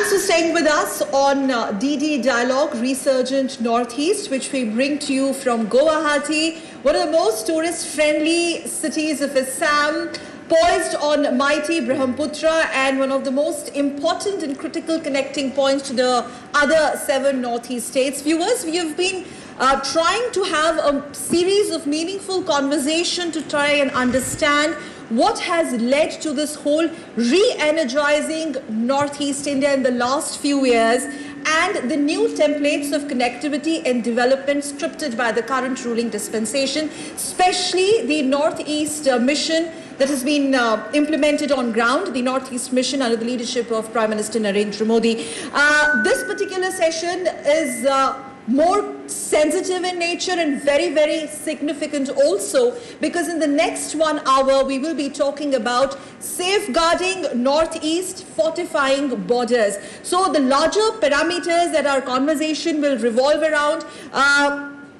Thanks for staying with us on DD Dialogue Resurgent Northeast, which we bring to you from Guwahati, one of the most tourist-friendly cities of Assam, poised on mighty Brahmaputra and one of the most important and critical connecting points to the other 7 Northeast states. Viewers, we have been trying to have a series of meaningful conversation to try and understand what has led to this whole re-energizing Northeast India in the last few years and the new templates of connectivity and development scripted by the current ruling dispensation, especially the Northeast mission that has been implemented on ground, the Northeast mission under the leadership of Prime Minister Narendra Modi. This particular session is more sensitive in nature and very, very significant also, because in the next 1 hour we will be talking about safeguarding Northeast, fortifying borders. So the larger parameters that our conversation will revolve around,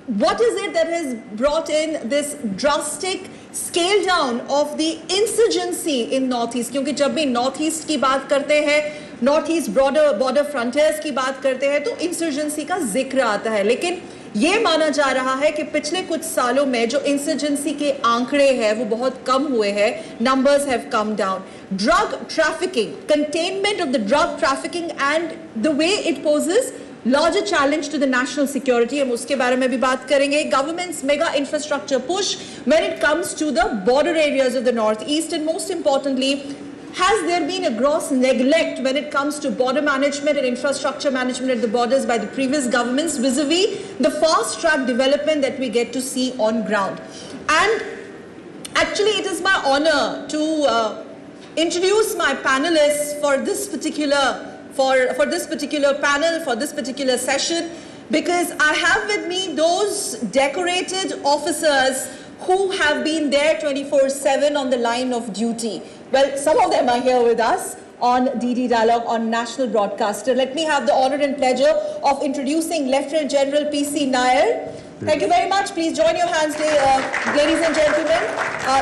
what is it that has brought in this drastic scale down of the insurgency in Northeast? क्योंकि जब भी Northeast की बात करते हैं, Northeast border frontiers की बात करते हैं, तो इंसर्जेंसी का जिक्र आता है, लेकिन ये माना जा रहा है कि पिछले कुछ सालों में जो इंसर्जेंसी के आंकड़े हैं वो बहुत कम हुए हैं. Numbers have come down. Drug trafficking, containment of the drug trafficking and the way it poses larger challenge to the national security, हम उसके बारे में भी बात करेंगे. Government's mega infrastructure push when it comes to the border areas of the Northeast, and most importantly, has there been a gross neglect when it comes to border management and infrastructure management at the borders by the previous governments vis-a-vis the fast-track development that we get to see on ground? And actually, it is my honor to introduce my panelists for this particular panel, for this particular session, because I have with me those decorated officers who have been there 24/7 on the line of duty. Well, some of them are here with us on DD Dialogue on National Broadcaster. Let me have the honor and pleasure of introducing Lieutenant General P.C. Nair. Thank you very much. Please join your hands, ladies and gentlemen.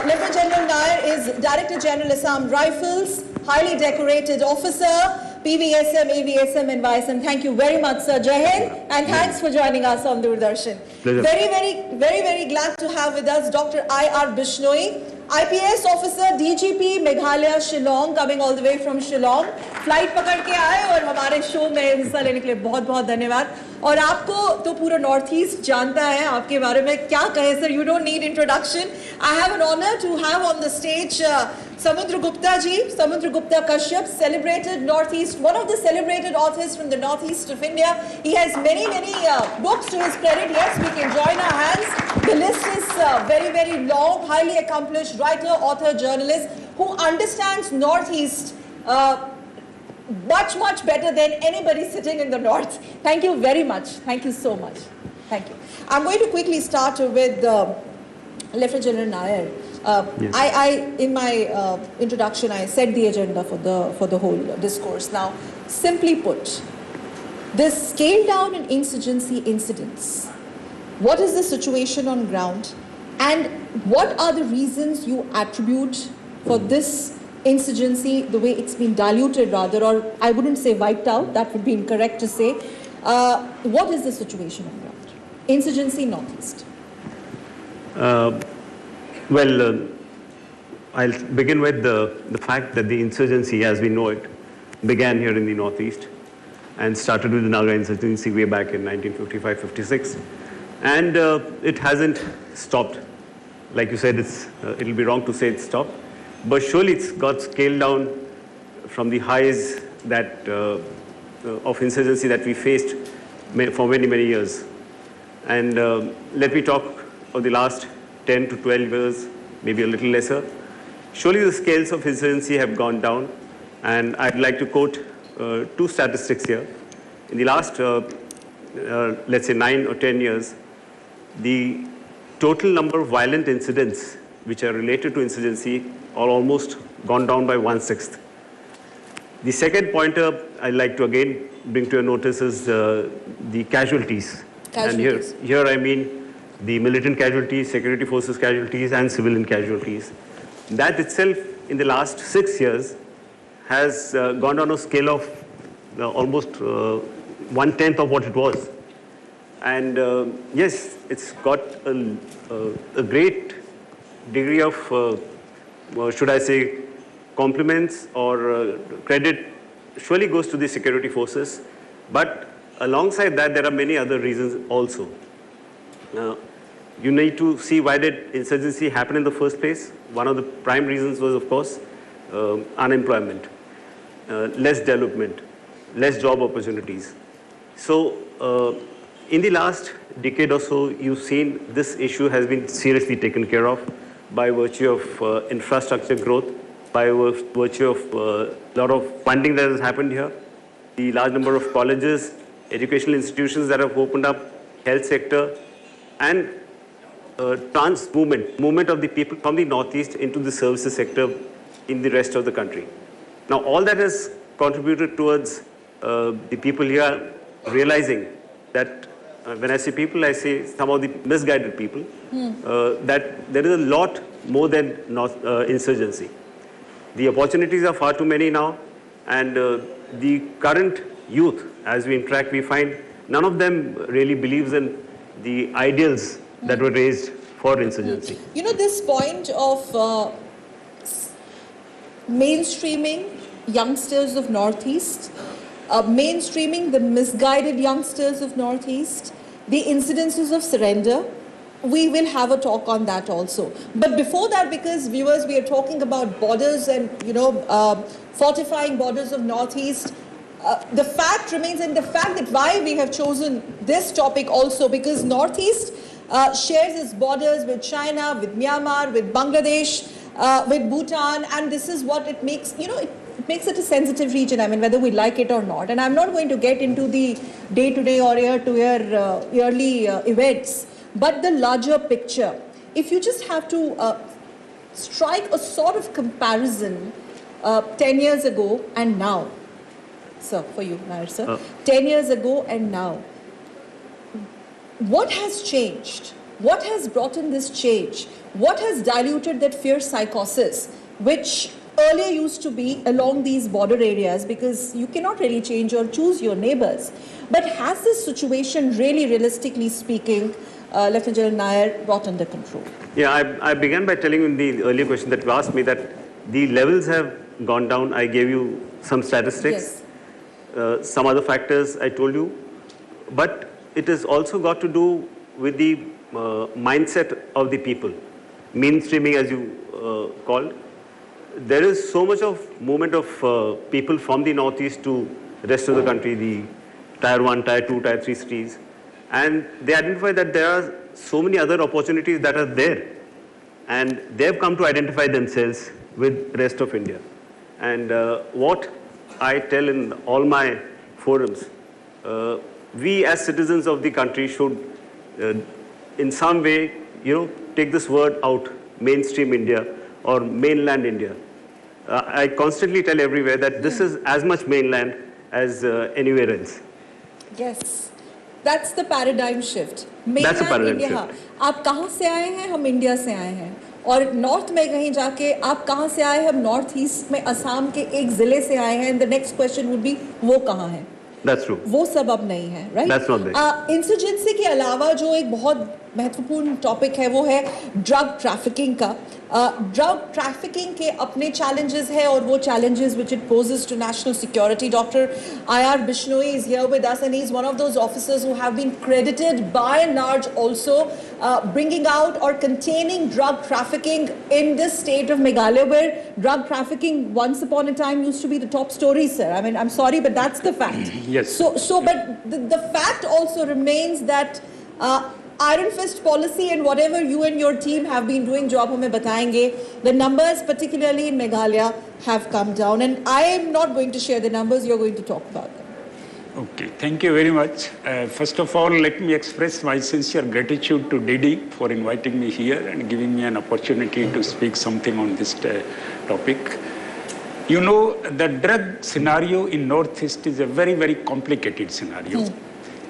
Lieutenant General Nair is Director General Assam Rifles, highly decorated officer, PVSM, AVSM and YSM. Thank you very much, Sir. Jai Hind, and thanks for joining us on Doordarshan. Pleasure. Very glad to have with us Dr. I.R. Bishnoi, IPS officer, DGP, Meghalaya, Shillong, coming all the way from Shillong. Flight पकड़ के आए और हमारे show में हिस्सा लेने के लिए बहुत बहुत धन्यवाद. और आपको तो पूरा नॉर्थ ईस्ट जानता है, आपके बारे में क्या कहे sir, you don't need introduction. I have an honor to have on the stage Samudra Gupta ji, Samudra Gupta Kashyap, celebrated Northeast, one of the celebrated authors from the Northeast of India. He has many books to his credit. Yes, we can join our hands. The list is very long. Highly accomplished writer, author, journalist who understands Northeast much better than anybody sitting in the North. Thank you very much. Thank you so much. Thank you. I'm going to quickly start with Lieutenant General Nair. Yes. In my introduction, I set the agenda for the whole discourse. Now, simply put, this scale down in insurgency incidents, what is the situation on ground, and what are the reasons you attribute for this insurgency, the way it's been diluted rather, or I wouldn't say wiped out, that would be incorrect to say. What is the situation on ground? Insurgency Northeast. Well, I'll begin with the fact that the insurgency, as we know it, began here in the Northeast and started with the Naga insurgency way back in 1955-56. And it hasn't stopped. Like you said, it'll be wrong to say it's stopped. But surely it's got scaled down from the highs that of insurgency that we faced for many years. And let me talk of the last 10 to 12 years, maybe a little lesser. Surely the scales of insurgency have gone down, and I'd like to quote 2 statistics here. In the last, let's say 9 or 10 years, the total number of violent incidents which are related to insurgency are almost gone down by 1/6. The second pointer I'd like to again bring to your notice is the casualties. And here I mean the militant casualties, security forces casualties, and civilian casualties. That itself in the last 6 years has gone on a scale of almost 1/10 of what it was. And yes, it's got a great degree of, should I say, compliments or credit surely goes to the security forces. But alongside that, there are many other reasons also. You need to see why did insurgency happen in the first place. One of the prime reasons was, of course, unemployment, less development, less job opportunities. So in the last decade or so, you've seen this issue has been seriously taken care of by virtue of infrastructure growth, by virtue of a lot of funding that has happened here, the large number of colleges, educational institutions that have opened up, health sector, and movement of the people from the Northeast into the services sector in the rest of the country. Now, all that has contributed towards the people here realizing that when I say people, I say some of the misguided people, that there is a lot more than insurgency. The opportunities are far too many now, and the current youth, as we interact, we find none of them really believes in the ideals that were raised for insurgency. You know, this point of mainstreaming youngsters of Northeast, mainstreaming the misguided youngsters of Northeast, the incidences of surrender, we will have a talk on that also. But before that, because viewers, we are talking about borders and, you know, fortifying borders of Northeast, the fact remains, and the fact that why we have chosen this topic also, because Northeast shares its borders with China, with Myanmar, with Bangladesh, with Bhutan, and this is what it makes, you know, it makes it a sensitive region, I mean, whether we like it or not. And I'm not going to get into the day-to-day or year-to-year yearly events, but the larger picture. If you just have to strike a sort of comparison 10 years ago and now, sir, for you, Nair, sir, 10 years ago and now, what has changed? What has brought in this change? What has diluted that fierce psychosis, which earlier used to be along these border areas, because you cannot really change or choose your neighbors. But has this situation really, realistically speaking, Lieutenant General Nair, brought under control? Yeah, I began by telling you in the earlier question that you asked me that the levels have gone down. I gave you some statistics, yes. Some other factors I told you, but it has also got to do with the mindset of the people, mainstreaming as you called. There is so much of movement of people from the Northeast to the rest of the country, the Tier 1, Tier 2, Tier 3 cities, and they identify that there are so many other opportunities that are there, and they have come to identify themselves with the rest of India. And what I tell in all my forums, we as citizens of the country should in some way, you know, take this word out, mainstream India or mainland India. I constantly tell everywhere that this is as much mainland as anywhere else. Yes, that's the paradigm shift. Mainland That's a paradigm India, shift. आप कहाँ से आए हैं? हम India से आए हैं. और नॉर्थ में कहीं जाके आप कहाँ से आए हैं? हम नॉर्थ ईस्ट में असम के एक जिले से आए हैं. The next question would be, वो कहाँ है? That's true. वो सब अब नहीं है, right? That's not there. Insurgency के अलावा जो एक बहुत महत्वपूर्ण टॉपिक है वो है ड्रग ट्रैफिकिंग का. ड्रग ट्रैफिकिंग के अपने challenges है और वो challenges which it poses to national security. Dr. I.R. Bishnoi is here with us, and he's one of those officers who have been credited by and large also bringing out or containing drug trafficking in this state of Meghalaya, where drug trafficking once upon a time used to be the top story, sir. I mean, I'm sorry, but that's the fact. Yes. But the fact also remains that Iron Fist policy and whatever you and your team have been doing, job hame batayenge, the numbers particularly in Meghalaya have come down, and I am not going to share the numbers, you're going to talk about them. Okay, thank you very much. First of all, let me express my sincere gratitude to Didi for inviting me here and giving me an opportunity to speak something on this topic. You know, the drug scenario in Northeast is a very, very complicated scenario.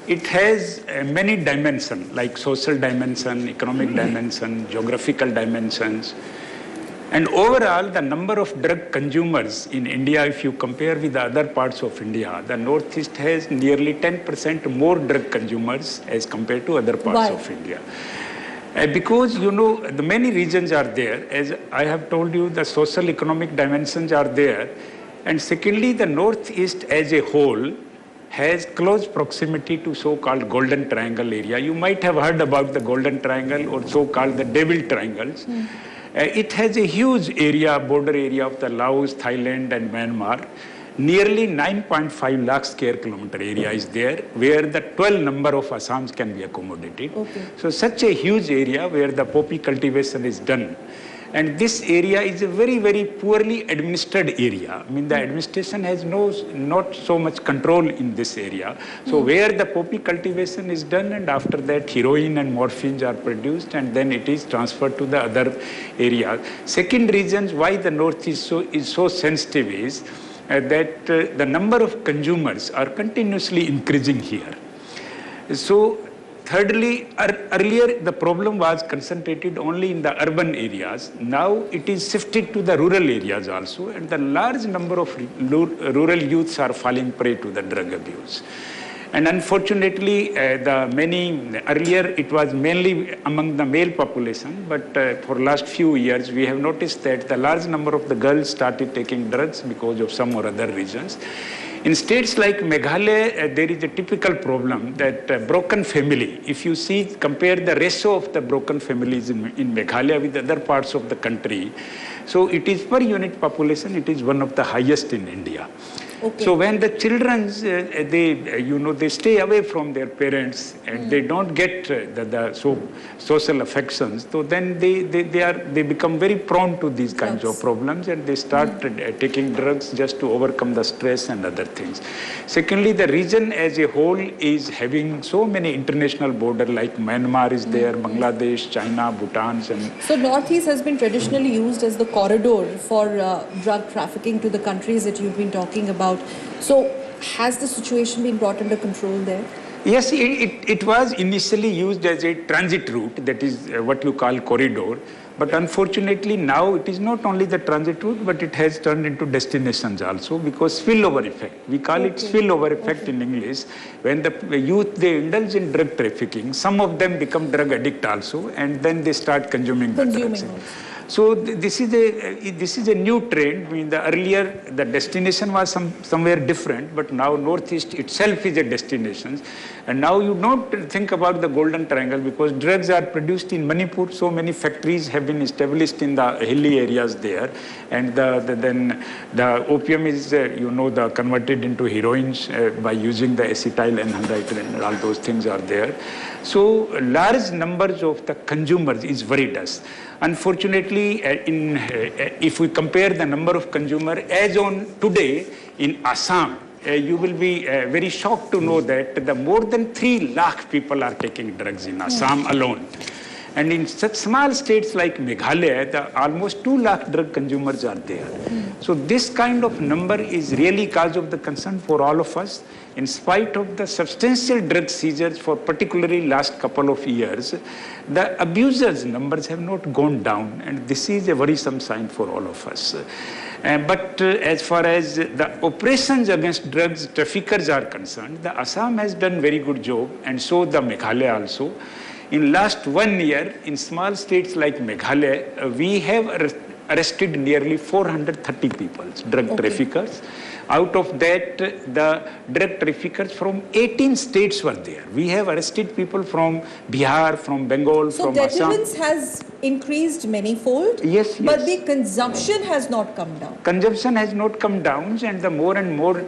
It has many dimensions, like social dimension, economic dimension, geographical dimensions. And overall, the number of drug consumers in India, if you compare with the other parts of India, the Northeast has nearly 10% more drug consumers as compared to other parts of India. Because, you know, the many regions are there. As I have told you, the social economic dimensions are there. And secondly, the Northeast as a whole has close proximity to so-called Golden Triangle area. You might have heard about the Golden Triangle or so-called the Devil Triangles. It has a huge area, border area of the Laos, Thailand and Myanmar. Nearly 9.5 lakh square kilometer area is there, where the 12 number of Assams can be accommodated. So such a huge area where the poppy cultivation is done. And this area is a very, very poorly administered area. I mean, the administration has not so much control in this area. So where the poppy cultivation is done, and after that heroin and morphines are produced, and then it is transferred to the other areas. Second reasons why the North is so sensitive is that the number of consumers are continuously increasing here. So thirdly, earlier the problem was concentrated only in the urban areas. Now it is shifted to the rural areas also, and the large number of rural youths are falling prey to the drug abuse. And unfortunately, earlier it was mainly among the male population, but for last few years we have noticed that the large number of the girls started taking drugs because of some or other reasons. In states like Meghalaya, there is a typical problem that broken family, if you compare the ratio of the broken families in Meghalaya with other parts of the country, so it is per unit population, it is one of the highest in India. So when the children, they stay away from their parents and they don't get the social affections, so then they become very prone to these kinds of problems, and they start taking drugs just to overcome the stress and other things. Secondly, the region as a whole is having so many international borders, like Myanmar is there, Bangladesh, China, Bhutan. So Northeast has been traditionally used as the corridor for drug trafficking to the countries that you've been talking about. So has the situation been brought under control there? Yes, it was initially used as a transit route, that is what you call corridor. But unfortunately now it is not only the transit route, but it has turned into destinations also, because spillover effect. We call it spillover effect in English. When the youth, they indulge in drug trafficking, some of them become drug addict also, and then they start consuming the drugs. So this is a new trend. I mean, earlier the destination was somewhere different, but now Northeast itself is a destination. And now you don't think about the Golden Triangle, because drugs are produced in Manipur. So many factories have been established in the hilly areas there, and then the opium is converted into heroines by using the acetyl anhydride, and all those things are there. So large numbers of the consumers is worried us. Unfortunately, if we compare the number of consumers as on today in Assam, you will be very shocked to know that more than 3 lakh people are taking drugs in Assam alone. And in such small states like Meghalaya, almost 2 lakh drug consumers are there. So this kind of number is really cause of the concern for all of us. In spite of the substantial drug seizures for particularly last couple of years, the abusers' numbers have not gone down, and this is a worrisome sign for all of us. But as far as the operations against drugs traffickers are concerned, the Assam has done very good job, and so the Meghalaya also. In last 1 year, in small states like Meghalaya, we have arrested nearly 430 people, drug traffickers. Out of that, the drug traffickers from 18 states were there. We have arrested people from Bihar, from Bengal, from Assam. So deterrence has increased manifold, yes, but the consumption has not come down. Consumption has not come down, and the more and more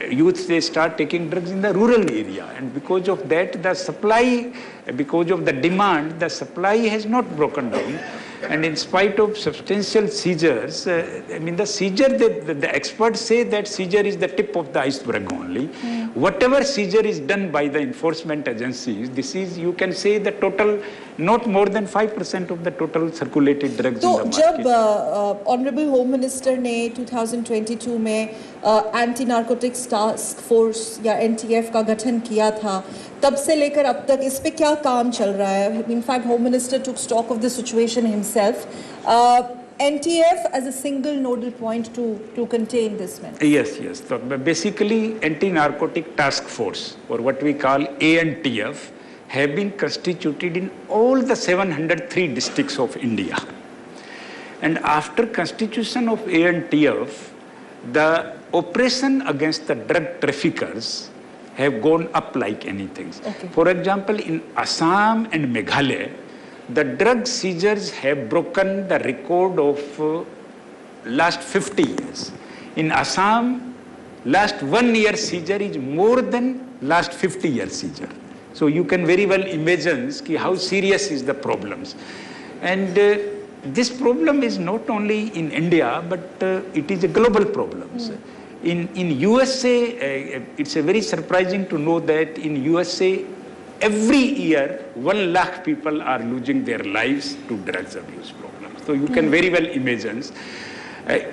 youths, they start taking drugs in the rural area. And because of that, the supply, because of the demand, the supply has not broken down. And in spite of substantial seizures, the seizure, the experts say that seizure is the tip of the iceberg only. Whatever seizure is done by the enforcement agencies, this is, you can say, the total, not more than 5% of the total circulated drugs in the market. So, जब Honorable Home Minister ने 2022 में Anti-Narcotics Task Force या NTF का गठन किया था, तब से लेकर अब तक इस पे क्या काम चल रहा है? In fact, Home Minister took stock of the situation himself. NTF as a single nodal point to contain this menace. Yes, yes. So basically, anti-narcotic task force, or what we call ANTF, have been constituted in all the 703 districts of India. And after constitution of ANTF, the operation against the drug traffickers have gone up like anything. Okay. For example, in Assam and Meghalaya, the drug seizures have broken the record of last 50 years. In Assam, last 1 year seizure is more than last 50 year seizure. So you can very well imagine how serious is the problems. And this problem is not only in India, but it is a global problem. In USA, it's a very surprising to know that in USA, every year, 1 lakh people are losing their lives to drugs abuse problems. So you can very well imagine.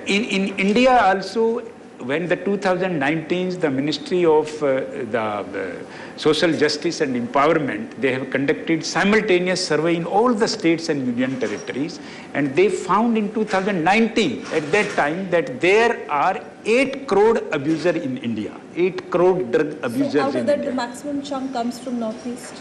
In India also, when the 2019, the Ministry of the Social Justice and Empowerment, they have conducted simultaneous survey in all the states and union territories, and they found in 2019, at that time, that there are 8 crore abusers in India, 8 crore drug abusers in India. So out of that, the maximum chunk comes from Northeast?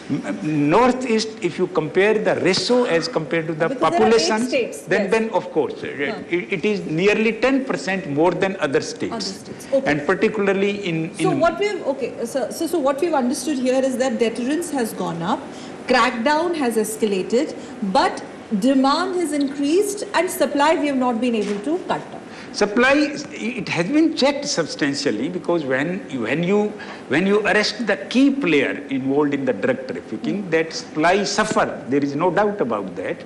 Northeast, if you compare the ratio as compared to the because population, there are 8 states, then of course, it is nearly 10% more than other states. Okay. And particularly in... So what we've understood here is that deterrence has gone up, crackdown has escalated, but demand has increased and supply we have not been able to cut down. Supply, it has been checked substantially, because when you arrest the key player involved in the drug trafficking, that supply suffer. There is no doubt about that.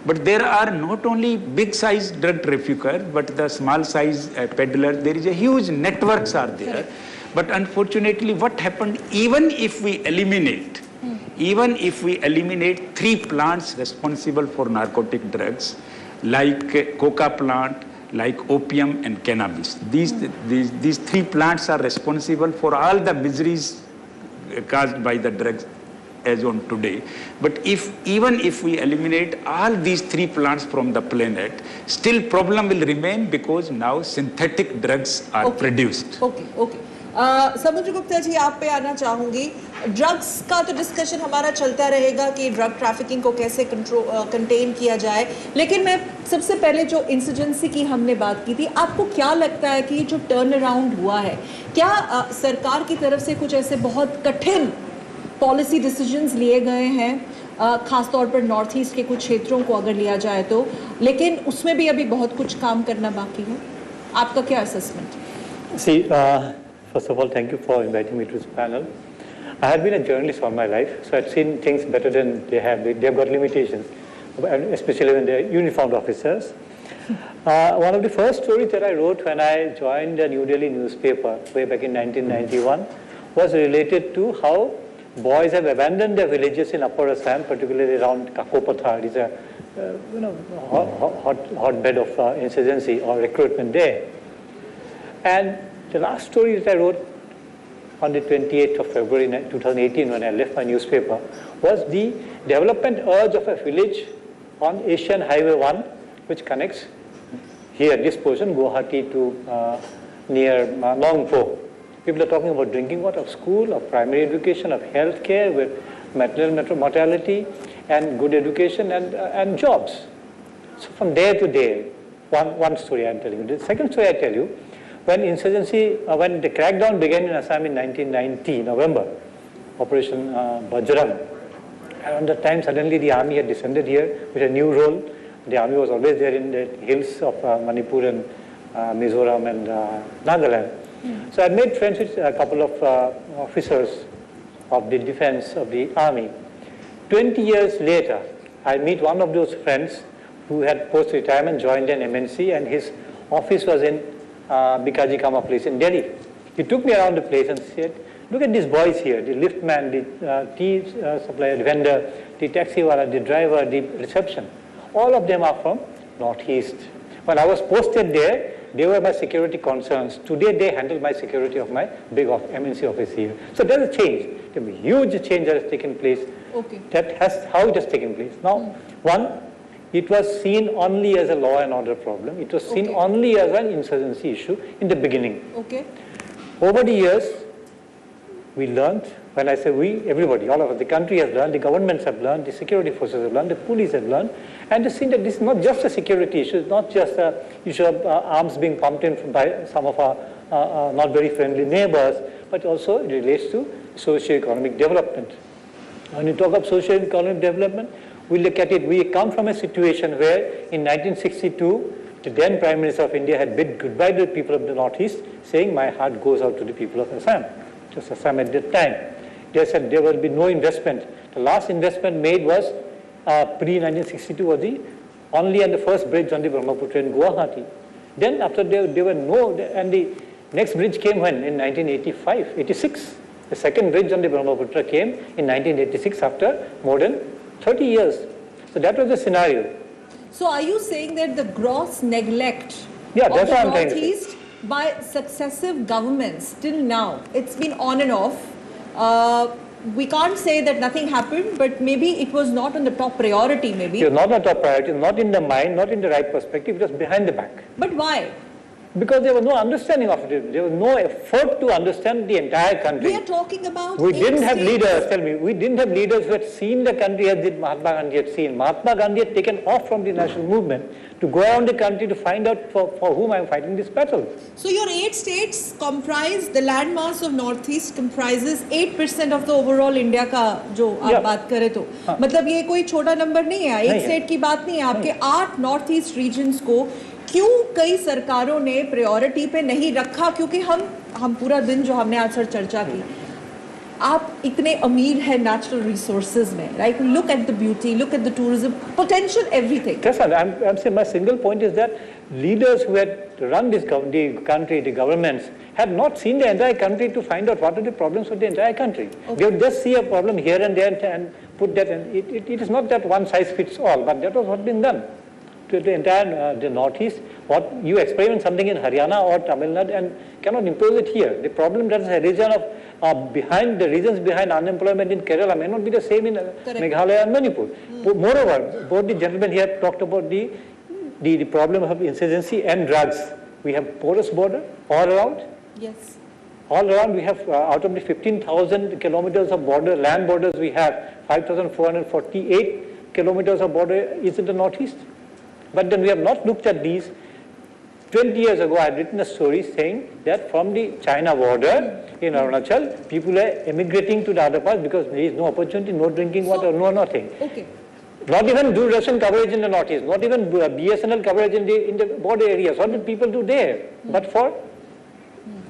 But there are not only big size drug traffickers, but the small size peddlers. There is a huge networks are there. Correct. But unfortunately, what happened? Even if we eliminate 3 plants responsible for narcotic drugs, like coca plant, like opium and cannabis. These 3 plants are responsible for all the miseries caused by the drugs as on today. But even if we eliminate all these 3 plants from the planet, still problem will remain, because now synthetic drugs are produced. Okay. समुद्र गुप्ता जी, आप पे आना चाहूंगी. Drugs का तो discussion हमारा चलता रहेगा कि ड्रग ट्रैफिकिंग को कैसे कंटेन किया जाए, लेकिन मैं सबसे पहले जो इंसर्जेंसी की हमने बात की थी, आपको क्या लगता है कि जो टर्न अराउंड हुआ है, क्या सरकार की तरफ से कुछ ऐसे बहुत कठिन पॉलिसी डिसीजंस लिए गए हैं, खासतौर पर नॉर्थ ईस्ट के कुछ क्षेत्रों को अगर लिया जाए तो, लेकिन उसमें भी अभी बहुत कुछ काम करना बाकी है? आपका क्या assessment? First of all, thank you for inviting me to this panel. I have been a journalist all my life, so I've seen things better than they have. They have got limitations, especially when they're uniformed officers. One of the first stories that I wrote when I joined the New Delhi newspaper way back in 1991 was related to how boys have abandoned their villages in Upper Assam, particularly around Kakopathar. It's a hotbed of insurgency or recruitment there. And the last story that I wrote on the 28th of February 2018, when I left my newspaper, was the development urge of a village on Asian Highway 1, which connects here, this portion, Guwahati to near Nongpo. People are talking about drinking water, of school, of primary education, of health care, with maternal mortality, and good education, and jobs. So from there to there, one story I'm telling you. The second story I tell you, when the crackdown began in Assam in 1990, November, Operation Bajrang, around that time suddenly the army had descended here with a new role. The army was always there in the hills of Manipur and Mizoram and Nagaland. So I made friends with a couple of officers of the defense of the army. 20 years later, I meet one of those friends who had post-retirement joined an MNC, and his office was in Bikaji Kama place in Delhi. He took me around the place and said, look at these boys here, the liftman, the tea supplier, the vendor, the taxi wala, the driver, the reception. All of them are from Northeast. When I was posted there, they were my security concerns. Today they handle my security of my big MNC office here. So there's a change. There's a huge change that has taken place. Okay. How it has taken place. Now, one, it was seen only as a law and order problem. It was seen only as an insurgency issue in the beginning. Okay. Over the years, we learned, when I say we, everybody, all of us, the country has learned, the governments have learned, the security forces have learned, the police have learned, and they've seen that this is not just a security issue, it's not just an issue of arms being pumped in by some of our not very friendly neighbors, but also it relates to socio-economic development. When you talk of socio-economic development, we look at it, we come from a situation where in 1962, the then Prime Minister of India had bid goodbye to the people of the Northeast, saying, my heart goes out to the people of Assam. It was Assam at that time. They said there will be no investment. The last investment made was pre-1962 was only on the first bridge on the Brahmaputra in Guwahati. Then after there were no, and the next bridge came when? In 1985, 86. The second bridge on the Brahmaputra came in 1986 after more than 30 years. So that was the scenario. So are you saying that the gross neglect of the Northeast by successive governments till now, it's been on and off. We can't say that nothing happened, but maybe it was not on the top priority maybe. It was not on the top priority, not in the mind, not in the right perspective, it was behind the back. But why? Because there was no understanding of it. There was no effort to understand the entire country. We are talking about... We didn't have leaders, tell me, we didn't have leaders who had seen the country as did Mahatma Gandhi had seen. Mahatma Gandhi had taken off from the national movement to go around the country to find out for whom I am fighting this battle. So your 8 states comprise, the landmass of Northeast comprises 8% of the overall India का जो आप बात करें तो मतलब ये कोई छोटा नंबर नहीं है, एक स्टेट की बात नहीं है, आपके 8 Northeast regions को क्यों कई सरकारों ने प्रायोरिटी पे नहीं रखा? क्योंकि हम पूरा दिन जो हमने आज सर चर्चा की, आप इतने अमीर हैं नेचुरल रिसोर्सेज में, right? Look at the beauty, look at the tourism potential, everything. That's right. I'm saying my single point is that leaders who had run this the country, the governments, had not seen the entire country to find out what are the problems of the entire country. They would just see a problem here and there and put that in. It is not that one size fits all, but that was what been done to the entire the Northeast. What you experiment something in Haryana or Tamil Nadu and cannot impose it here. The problem that is arisen of behind the reasons behind unemployment in Kerala may not be the same in Meghalaya and Manipur. Moreover, both the gentlemen here talked about the problem of insurgency and drugs. We have porous border all around. Yes. All around we have out of the 15,000 kilometers of border, land borders we have, 5,448 kilometers of border is in the Northeast. But then we have not looked at these. 20 years ago, I had written a story saying that from the China border in Arunachal, people are emigrating to the other parts because there is no opportunity, no drinking water, no nothing. Okay. Not even Doordarshan coverage in the Northeast, not even BSNL coverage in the border areas. What did people do there? But for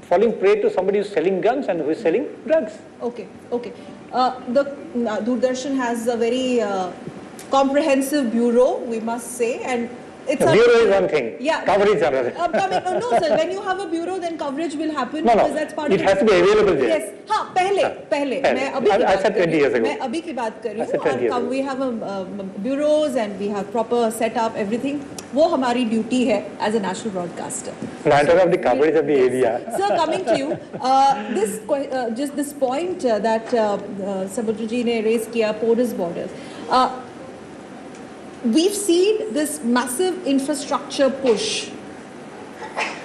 falling prey to somebody who's selling guns and who is selling drugs. Okay, okay. The Doordarshan has a very comprehensive bureau, we must say, and it's the bureau is one thing, coverage is another. No sir, when you have a bureau then coverage will happen because that's part of it has to be available there. Yes, पहले मैं अभी की I said 20 years ago. मैं अभी की बात कर रही हूँ. We have bureaus and we have proper setup, everything. वो हमारी duty है as a national broadcaster. Matter of the coverage of the area. Sir, coming to you, just this point that Samudra ji ne raise kiya, porous borders. We've seen this massive infrastructure push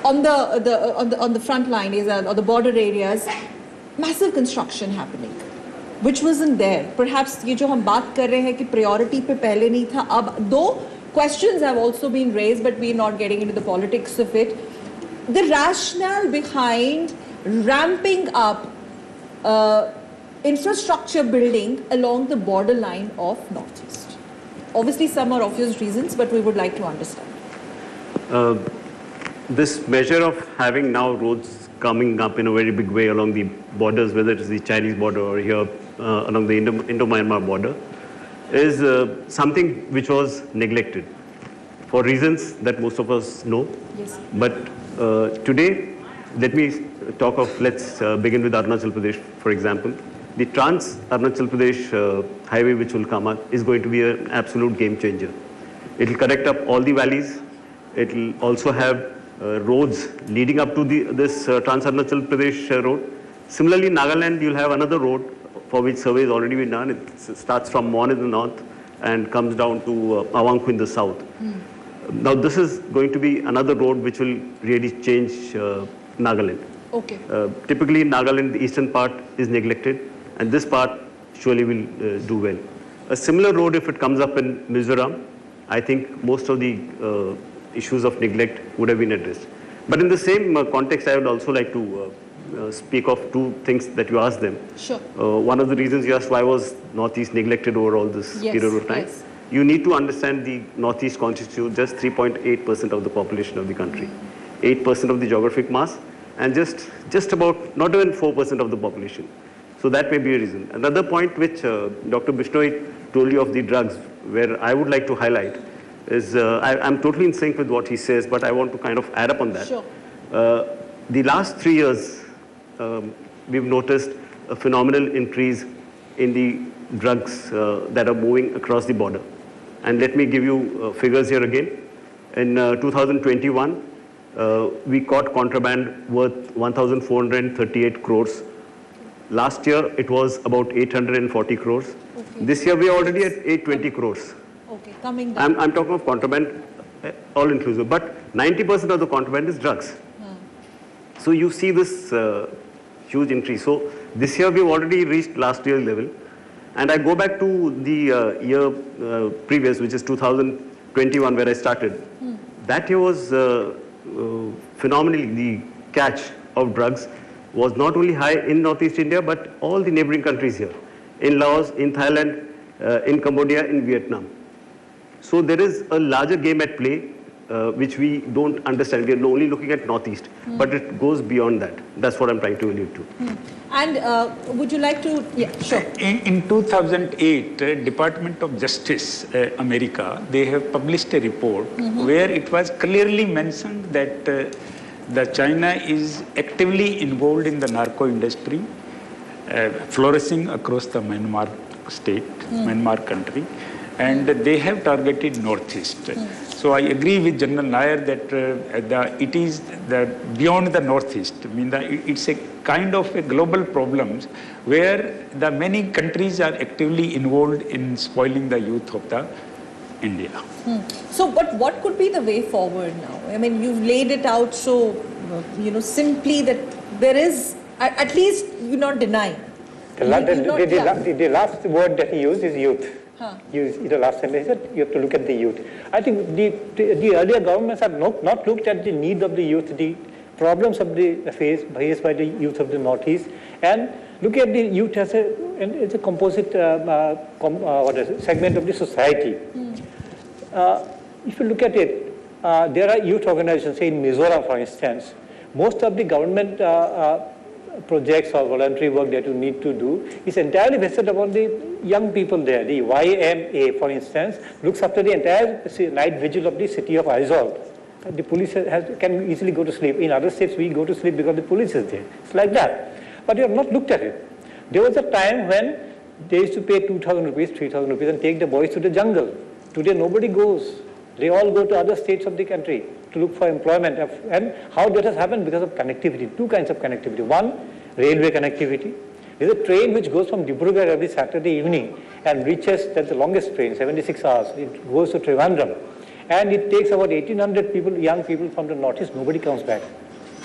on the front line or the border areas, massive construction happening, which wasn't there. Perhaps ये जो हम बात कर रहे हैं कि priority पे पहले नहीं था, अब though questions have also been raised, but we're not getting into the politics of it. The rationale behind ramping up infrastructure building along the borderline of Northeast. Obviously, some are obvious reasons, but we would like to understand. This measure of having now roads coming up in a very big way along the borders, whether it is the Chinese border or here along the Indo-Myanmar border, is something which was neglected for reasons that most of us know. Yes. But today, let me talk of, let's begin with Arunachal Pradesh, for example. The Trans-Arunachal Pradesh highway which will come up is going to be an absolute game changer. It will connect up all the valleys. It will also have roads leading up to this Trans-Arunachal Pradesh road. Similarly, in Nagaland, you'll have another road for which survey has already been done. It starts from Mon in the north and comes down to Awangku in the south. Now this is going to be another road which will really change Nagaland. Okay. Typically in Nagaland, the eastern part is neglected, and this part surely will do well. A similar road, if it comes up in Mizoram, I think most of the issues of neglect would have been addressed. But in the same context, I would also like to speak of two things that you asked them. Sure. One of the reasons you asked why was Northeast neglected over all this period of time. Yes. You need to understand the Northeast constitutes just 3.8% of the population of the country, 8% of the geographic mass, and just about not even 4% of the population. So that may be a reason. Another point which Dr. Bishnoi told you of the drugs, where I would like to highlight, is I'm totally in sync with what he says, but I want to kind of add up on that. Sure. The last 3 years, we've noticed a phenomenal increase in the drugs that are moving across the border. And let me give you figures here again. In 2021, we caught contraband worth 1,438 crores. Last year, it was about 840 crores. Okay. This year, we are already at 820 crores. Okay, coming down. I'm talking of contraband, all inclusive, but 90% of the contraband is drugs. So you see this huge increase. So this year, we've already reached last year's level. And I go back to the year previous, which is 2021, where I started. That year was phenomenally, the catch of drugs was not only high in Northeast India, but all the neighboring countries here, in Laos, in Thailand, in Cambodia, in Vietnam. So there is a larger game at play, which we don't understand. We are only looking at Northeast, but it goes beyond that. That's what I'm trying to allude to. And would you like to, yeah, sure. In 2008, Department of Justice, America, they have published a report where it was clearly mentioned that the China is actively involved in the narco industry, flourishing across the Myanmar state, Myanmar country, and they have targeted Northeast. So I agree with General Nair that it is beyond the Northeast. I mean, it's a kind of a global problem where the many countries are actively involved in spoiling the youth of the India. So, but what could be the way forward now? I mean, you've laid it out so, simply that there is, at least you're not denying. The last word that he used is youth. The last time he said you have to look at the youth. I think the earlier governments have not looked at the need of the youth, the problems of the faced by the youth of the Northeast, and look at the youth as a composite segment of the society. If you look at it, there are youth organizations, say in Mizoram, for instance. Most of the government projects or voluntary work that you need to do is entirely based upon the young people there. The YMA, for instance, looks after the entire night vigil of the city of Aizawl. The police can easily go to sleep. In other states, we go to sleep because the police is there. It's like that. But you have not looked at it. There was a time when they used to pay 2,000 rupees, 3,000 rupees and take the boys to the jungle. Today, nobody goes. They all go to other states of the country to look for employment. And how that has happened? Because of connectivity. Two kinds of connectivity. One, railway connectivity. There's a train which goes from Dibrugarh every Saturday evening and reaches, that's the longest train, 76 hours. It goes to Trivandrum. And it takes about 1,800 people, young people from the Northeast. Nobody comes back.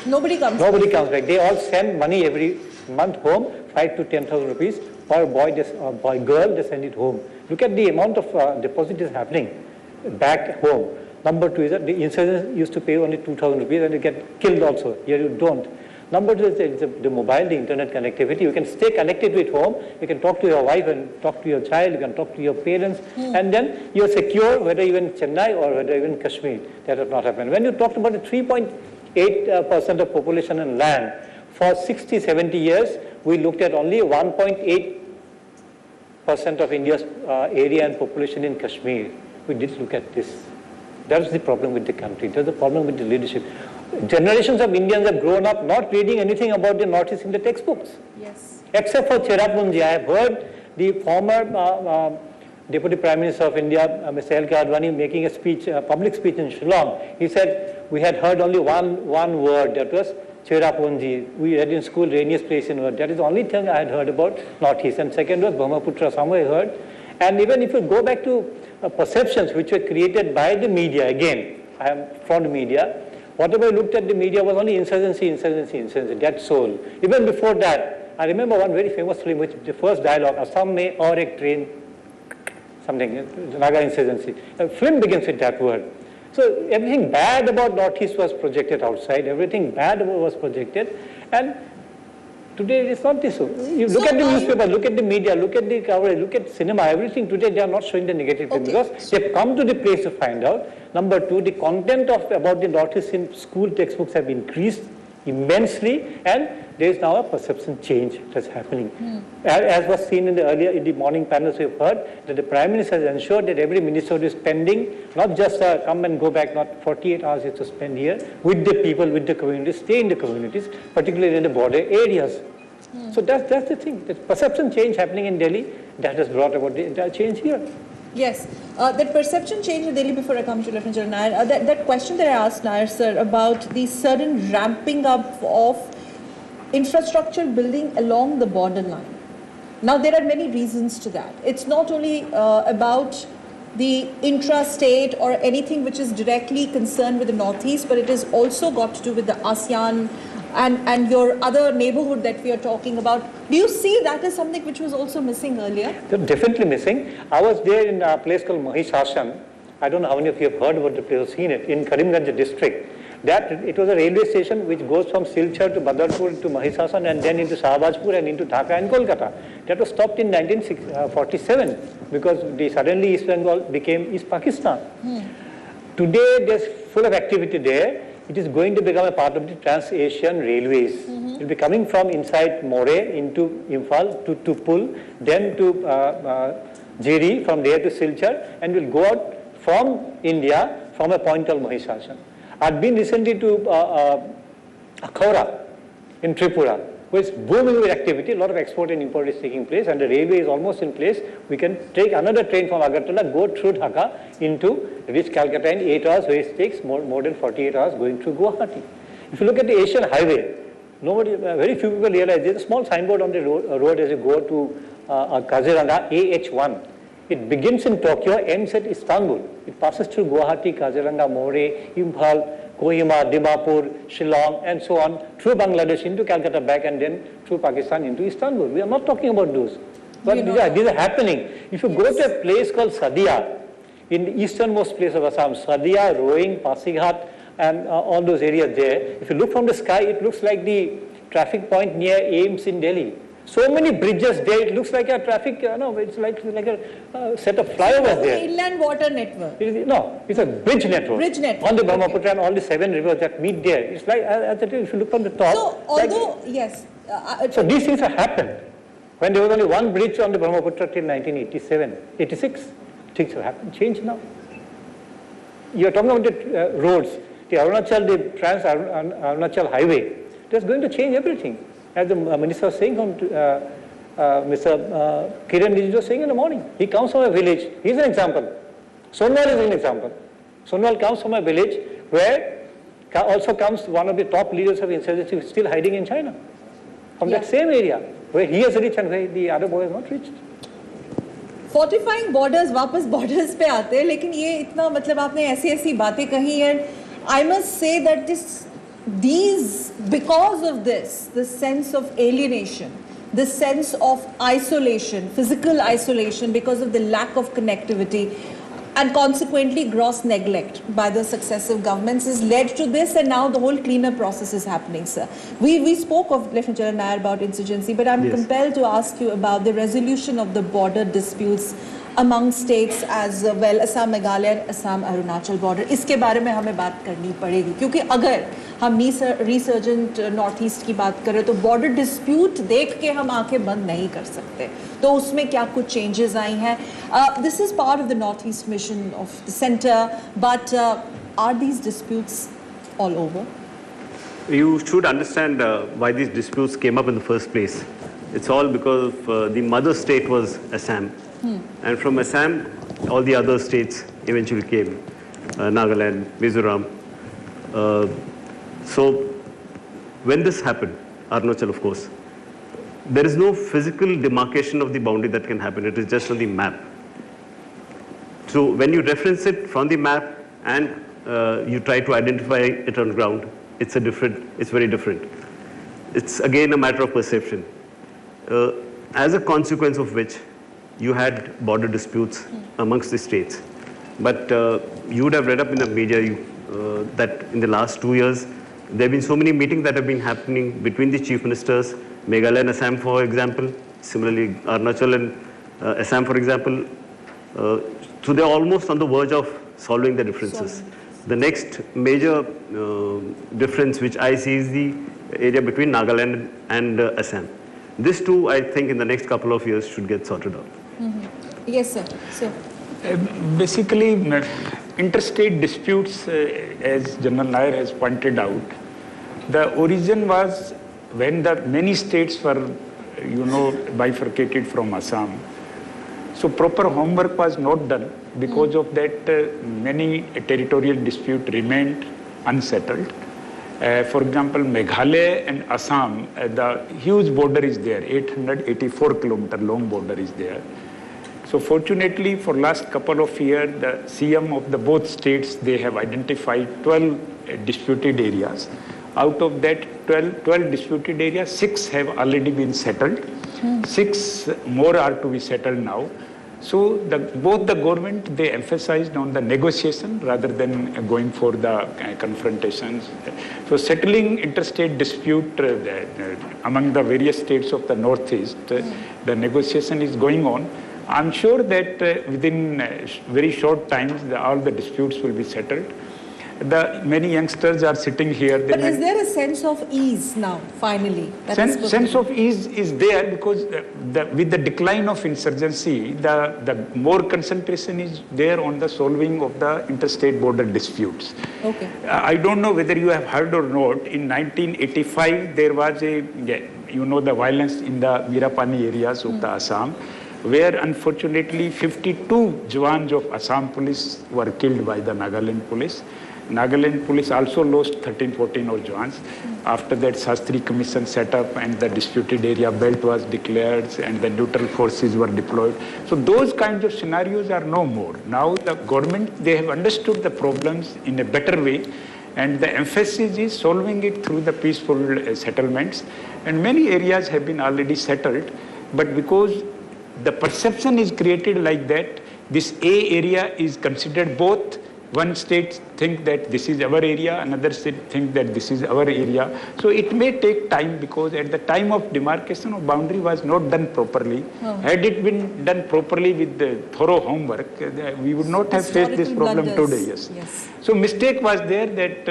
Nobody comes back. They all send money every month home, 5,000 to 10,000 rupees. For a boy, girl, they send it home. Look at the amount of deposit is happening back home. Number two is that the insurgents used to pay only 2,000 rupees and they get killed also. Here you don't. Number two is the mobile, the internet connectivity. You can stay connected with home. You can talk to your wife and talk to your child. You can talk to your parents. And then you're secure whether you're in Chennai or whether you're in Kashmir. That has not happened. When you talked about the 3.8% of population and land, for 60, 70 years, we looked at only 1.8% of India's area and population in Kashmir. We did look at this. That's the problem with the country. That's the problem with the leadership. Generations of Indians have grown up not reading anything about the Northeast in the textbooks. Yes. Except for Cherrapunji. I have heard the former Deputy Prime Minister of India, Mr. L. K. Advani, making a speech, a public speech in Shillong. He said, we had heard only one word, that was Cherrapunji. We had in school Rainiest Place in Word. That is the only thing I had heard about Northeast. And second was Brahmaputra, somewhere I heard. And even if you go back to perceptions which were created by the media, again, I am from the media, whatever I looked at the media was only insurgency, insurgency, insurgency, that's all. Even before that, I remember one very famous film, which the first dialogue, Assam mein aur ek train, something, Naga insurgency. The film begins with that word. So everything bad about Northeast was projected outside, everything bad was projected, and today it's not this. You look at the newspaper, look at the media, look at the coverage, look at cinema, everything today they are not showing the negative thing because they've come to the place to find out. Number two, the content about the Northeast in school textbooks have increased immensely, and there is now a perception change that's happening. As was seen in the morning panels, we've heard that the Prime Minister has ensured that every minister is spending, not just come and go back, not 48 hours you have to spend here, with the people, with the communities, stay in the communities, particularly in the border areas. So that's the thing. The perception change happening in Delhi, that has brought about the entire change here. Yes, that perception change in Delhi, before I come to Lieutenant General Nair, that question that I asked Nair, sir, about the sudden ramping up of infrastructure building along the borderline. Now, there are many reasons to that. It's not only about the intra-state or anything which is directly concerned with the Northeast, but it has also got to do with the ASEAN and your other neighborhood that we are talking about. Do you see that as something which was also missing earlier? They're definitely missing. I was there in a place called Assam. I don't know how many of you have heard about the place or seen it, in Karimganj district. It was a railway station which goes from Silchar to Badarpur to Mahishasan and then into Shahbazpur and into Dhaka and Kolkata. That was stopped in 1947 because suddenly East Bengal became East Pakistan. Today there's full of activity there. It is going to become a part of the Trans-Asian Railways. It will be coming from inside More into Imphal to Tupul, then to Jiri, from there to Silchar, and will go out from India from a point called Mahishasan. I've been recently to Akhora in Tripura, where it's booming with activity. A lot of export and import is taking place, and the railway is almost in place. We can take another train from Agartala, go through Dhaka into reach Calcutta in 8 hours, where it takes more than 48 hours going through Guwahati. If you look at the Asian highway, very few people realize there's a small signboard on the road as you go to Kaziranga, AH1. It begins in Tokyo, ends at Istanbul. It passes through Guwahati, Kaziranga, More, Imphal, Kohima, Dimapur, Shillong, and so on, through Bangladesh into Calcutta back, and then through Pakistan into Istanbul. We are not talking about those. But these are happening. If you go to a place called Sadia, in the easternmost place of Assam, Sadia, Roing, Pasighat, and all those areas there, if you look from the sky, it looks like the traffic point near AIIMS in Delhi. So many bridges there, it looks like a traffic, it's like a set of flyovers there. Inland water network. It's a bridge network. Bridge network. On the Brahmaputra and all the 7 rivers that meet there. It's like, if you look from the top. So, although, yes. So these things have happened. When there was only one bridge on the Brahmaputra till 1987, 86, things have happened, changed now. You are talking about the roads, the Trans-Arunachal Highway. That's going to change everything. As the minister was saying, Mr. Kiran Rijiju was saying in the morning, he comes from a village. He's an example. Sonwal is an example. Sonwal comes from a village where also comes one of the top leaders of insurgency who is still hiding in China. From that same area, where he has reached and where the other boy has not reached. Fortifying borders, वापस borders पे आते हैं, लेकिन ये इतना मतलब आपने ऐसी बातें कही हैं. I must say that because of this, the sense of alienation, the sense of isolation, physical isolation because of the lack of connectivity and consequently gross neglect by the successive governments has led to this, and now the whole cleanup process is happening, sir. We spoke of Lieutenant General Nair about insurgency, but I'm compelled to ask you about the resolution of the border disputes among states as well, Assam, Meghalaya and Assam, Arunachal border. इसके बारे में हमें बात करनी पड़ेगी, क्योंकि अगर हम रिसर्जेंट नॉर्थ ईस्ट की बात करें तो बॉर्डर डिस्प्यूट देख के हम आंखें बंद नहीं कर सकते. तो उसमें क्या कुछ चेंजेस आई हैं? This is part of the North East mission of the center, but are these disputes all over? You should understand why these disputes came up in the first place. It's all because of, the mother state was Assam. And from Assam, all the other states eventually came, Nagaland, Mizoram. So when this happened, Arunachal of course, there is no physical demarcation of the boundary that can happen. It is just on the map. So when you reference it from the map and you try to identify it on ground, it's very different. It's again a matter of perception. As a consequence of which, you had border disputes amongst the states. But you would have read up in the media that in the last 2 years, there have been so many meetings that have been happening between the chief ministers, Meghalaya and Assam, for example, similarly Arunachal and Assam, for example. So they're almost on the verge of solving the differences. The next major difference which I see is the area between Nagaland and Assam. This too, I think, in the next couple of years should get sorted out. Yes, sir. So, basically, interstate disputes, as General Nair has pointed out, the origin was when the many states were, bifurcated from Assam. So proper homework was not done. Because of that, many territorial disputes remained unsettled. For example, Meghalaya and Assam, the huge border is there, 884-kilometer long border is there. So fortunately, for last couple of years, the CM of the both states, they have identified 12 disputed areas. Out of that 12 disputed areas, 6 have already been settled. 6 more are to be settled now. So both the government, they emphasized on the negotiation rather than going for the confrontations. So settling interstate dispute among the various states of the Northeast, the negotiation is going on. I'm sure that within very short times, all the disputes will be settled. Many youngsters are sitting here. But is there a sense of ease now, finally? Sense of ease is there because with the decline of insurgency, the more concentration is there on the solving of the interstate border disputes. Okay. I don't know whether you have heard or not. In 1985, there was the violence in the Mirapani areas of the Assam, where unfortunately 52 Jawans of Assam police were killed by the Nagaland police. Nagaland police also lost 13-14 of Jawans. After that, Shastri Commission set up and the disputed area belt was declared and the neutral forces were deployed. So those kinds of scenarios are no more. Now the government, they have understood the problems in a better way, and the emphasis is solving it through the peaceful settlements. And many areas have been already settled, but because the perception is created like that, this A area is considered both. One state think that this is our area, another state think that this is our area. So it may take time because at the time of demarcation of boundary was not done properly. Had it been done properly with the thorough homework, we would not have faced this problem today. Yes. So mistake was there that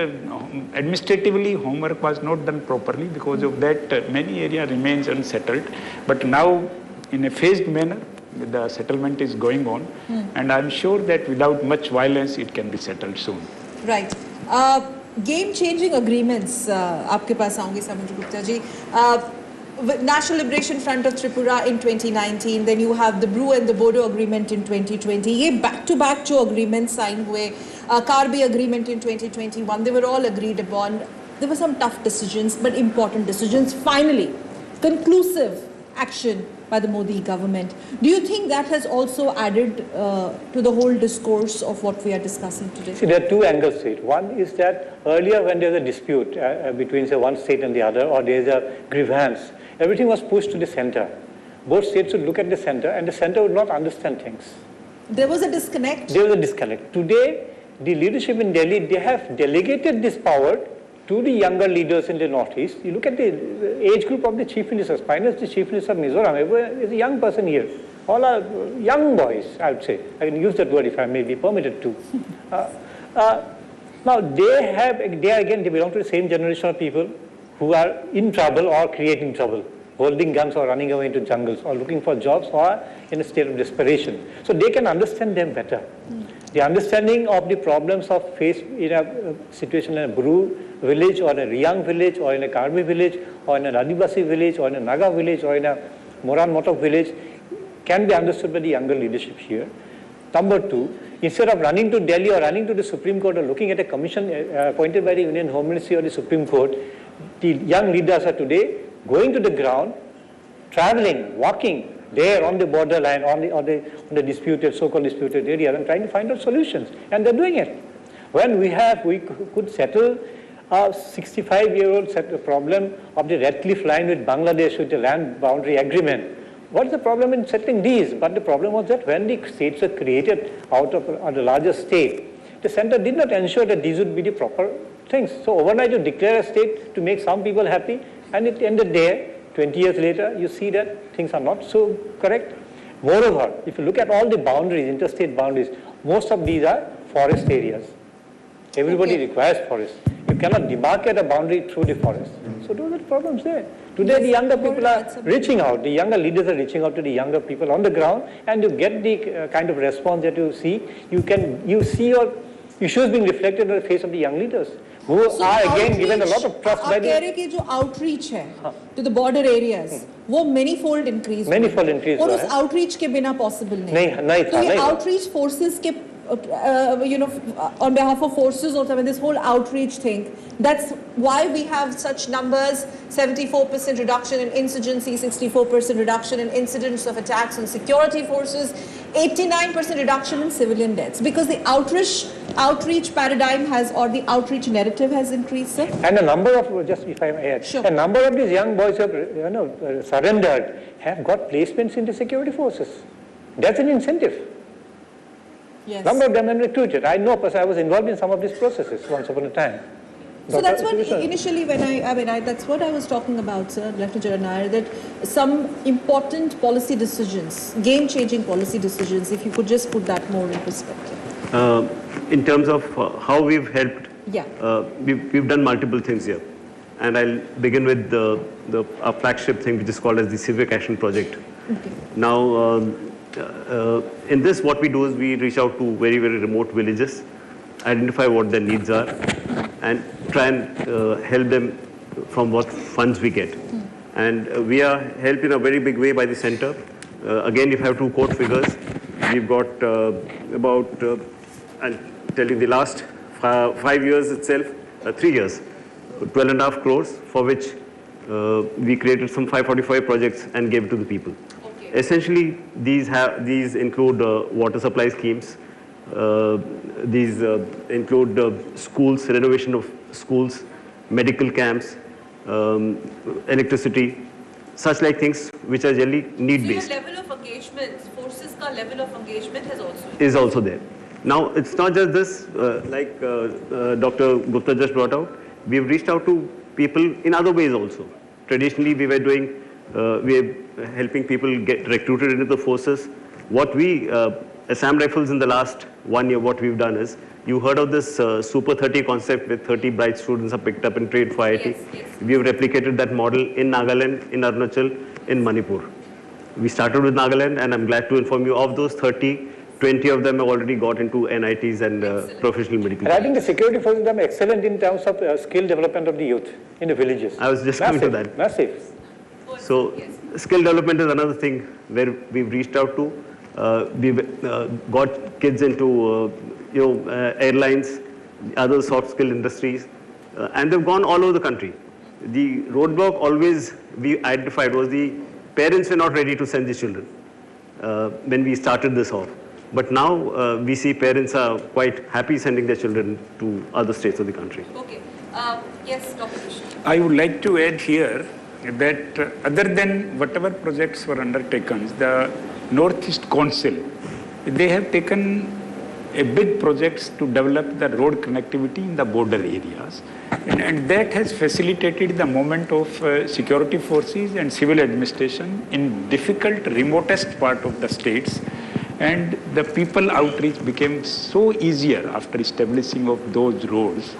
administratively homework was not done properly. Because of that, many area remains unsettled. But now, in a phased manner, the settlement is going on, and I'm sure that without much violence, it can be settled soon. Right. Game-changing agreements. आपके पास आऊँगी समुद्र Gupta ji. National Liberation Front of Tripura in 2019. Then you have the Brew and the Bodo Agreement in 2020. ये back-to-back जो agreements signed हुए. Karbi Agreement in 2021. They were all agreed upon. There were some tough decisions, but important decisions. Finally, conclusive action by the Modi government. Do you think that has also added to the whole discourse of what we are discussing today? See, there are two angles to it. One is that earlier when there was a dispute between, say, one state and the other, or there is a grievance, everything was pushed to the center. Both states would look at the center, and the center would not understand things. There was a disconnect? There was a disconnect. Today, the leadership in Delhi, they have delegated this power to the younger leaders in the Northeast. You look at the age group of the chief ministers. Finally, the chief minister of Mizoram is a young person here. All are young boys, I would say. I can use that word if I may be permitted to. Now, they belong to the same generation of people who are in trouble or creating trouble, holding guns or running away into jungles or looking for jobs or in a state of desperation. So they can understand them better. The understanding of the problems of faced in a situation in a Bru village or in a Riyang village or in a Karbi village or in an Adivasi village or in a Naga village or in a Moran Motok village can be understood by the younger leadership here. Number two, instead of running to Delhi or running to the Supreme Court or looking at a commission appointed by the Union Home Ministry or the Supreme Court, the young leaders are today going to the ground, traveling, walking, there on the borderline, on the disputed, so-called disputed area, and trying to find out solutions. And they're doing it. When we could settle a 65-year-old problem of the Red Cliff line with Bangladesh with the land boundary agreement. What's the problem in settling these? But the problem was that when the states were created out of the larger state, the center did not ensure that these would be the proper things. So overnight you declare a state to make some people happy, and at the end of the day, 20 years later, you see that things are not so correct. Moreover, if you look at all the boundaries, interstate boundaries, most of these are forest areas. Everybody requires forest. You cannot demarcate a boundary through the forest. So those are the problems there. Today the younger people are reaching out. The younger leaders are reaching out to the younger people on the ground, and you get the kind of response that you see. You see your issues being reflected on the face of the young leaders, who are again given a lot of trust by the... आप कह रहे कि जो outreach है to the border areas, वो many-fold increase. Many-fold increase. और उस outreach के बिना possible नहीं. तो ये outreach forces के on behalf of forces also, I mean, this whole outreach thing, that's why we have such numbers, 74% reduction in insurgency, 64% reduction in incidents of attacks on security forces, 89% reduction in civilian deaths, because the outreach paradigm has, or the outreach narrative has increased, sir. And a number of, just if I may add, a number of these young boys who have surrendered have got placements in the security forces. That's an incentive. Yes. Number of them are recruited. I know because I was involved in some of these processes once upon a time. So that's what initially when that's what I was talking about, sir, Lieutenant General Nair, that some important policy decisions, game-changing policy decisions, if you could just put that more in perspective. In terms of how we've helped, we've done multiple things here. And I'll begin with our flagship thing, which is called as the Civic Action Project. Okay. Now, in this, what we do is we reach out to very, very remote villages, identify what their needs are, and try and help them from what funds we get. And we are helped in a very big way by the center. Again, if I have to quote figures, we've got about, I'll tell you the last 5 years itself, 3 years, 12.5 crores, for which we created some 545 projects and gave it to the people. Essentially, these include water supply schemes. These include schools, renovation of schools, medical camps, electricity, such like things which are generally need-based. So your level of engagement, forces ka level of engagement is also there. Now, it's not just this, like Dr. Gupta just brought out. We've reached out to people in other ways also. Traditionally, we were doing, we're helping people get recruited into the forces. What we, Assam Rifles in the last 1 year, what we've done is, you heard of this Super 30 concept with 30 bright students are picked up and trained for IIT. Yes. We've replicated that model in Nagaland, in Arunachal, in Manipur. We started with Nagaland, and I'm glad to inform you of those 30, 20 of them have already got into NITs and professional medical. And I think the security forces are excellent in terms of skill development of the youth in the villages. I was just coming to that. Massive. So skill development is another thing where we've reached out to. We've got kids into airlines, other soft skill industries, and they've gone all over the country. The roadblock always we identified was the parents were not ready to send the children when we started this off. But now we see parents are quite happy sending their children to other states of the country. Okay. Yes, Dr. Bishnoi. I would like to add here that other than whatever projects were undertaken, the Northeast Council, they have taken a big projects to develop the road connectivity in the border areas. And that has facilitated the movement of security forces and civil administration in difficult, remotest part of the states. And the people outreach became so easier after establishing of those roads.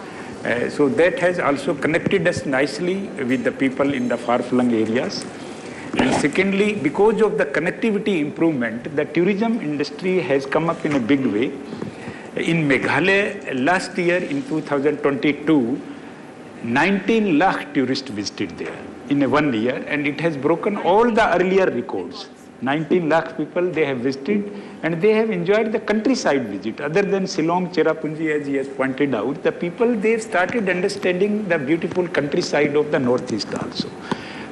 So that has also connected us nicely with the people in the far-flung areas. And secondly, because of the connectivity improvement, the tourism industry has come up in a big way. In Meghalaya, last year in 2022, 19 lakh tourists visited there in 1 year, and it has broken all the earlier records. 19 lakh people they have visited, and they have enjoyed the countryside visit. Other than Shillong, Cherrapunji, as he has pointed out, the people, they've started understanding the beautiful countryside of the Northeast also.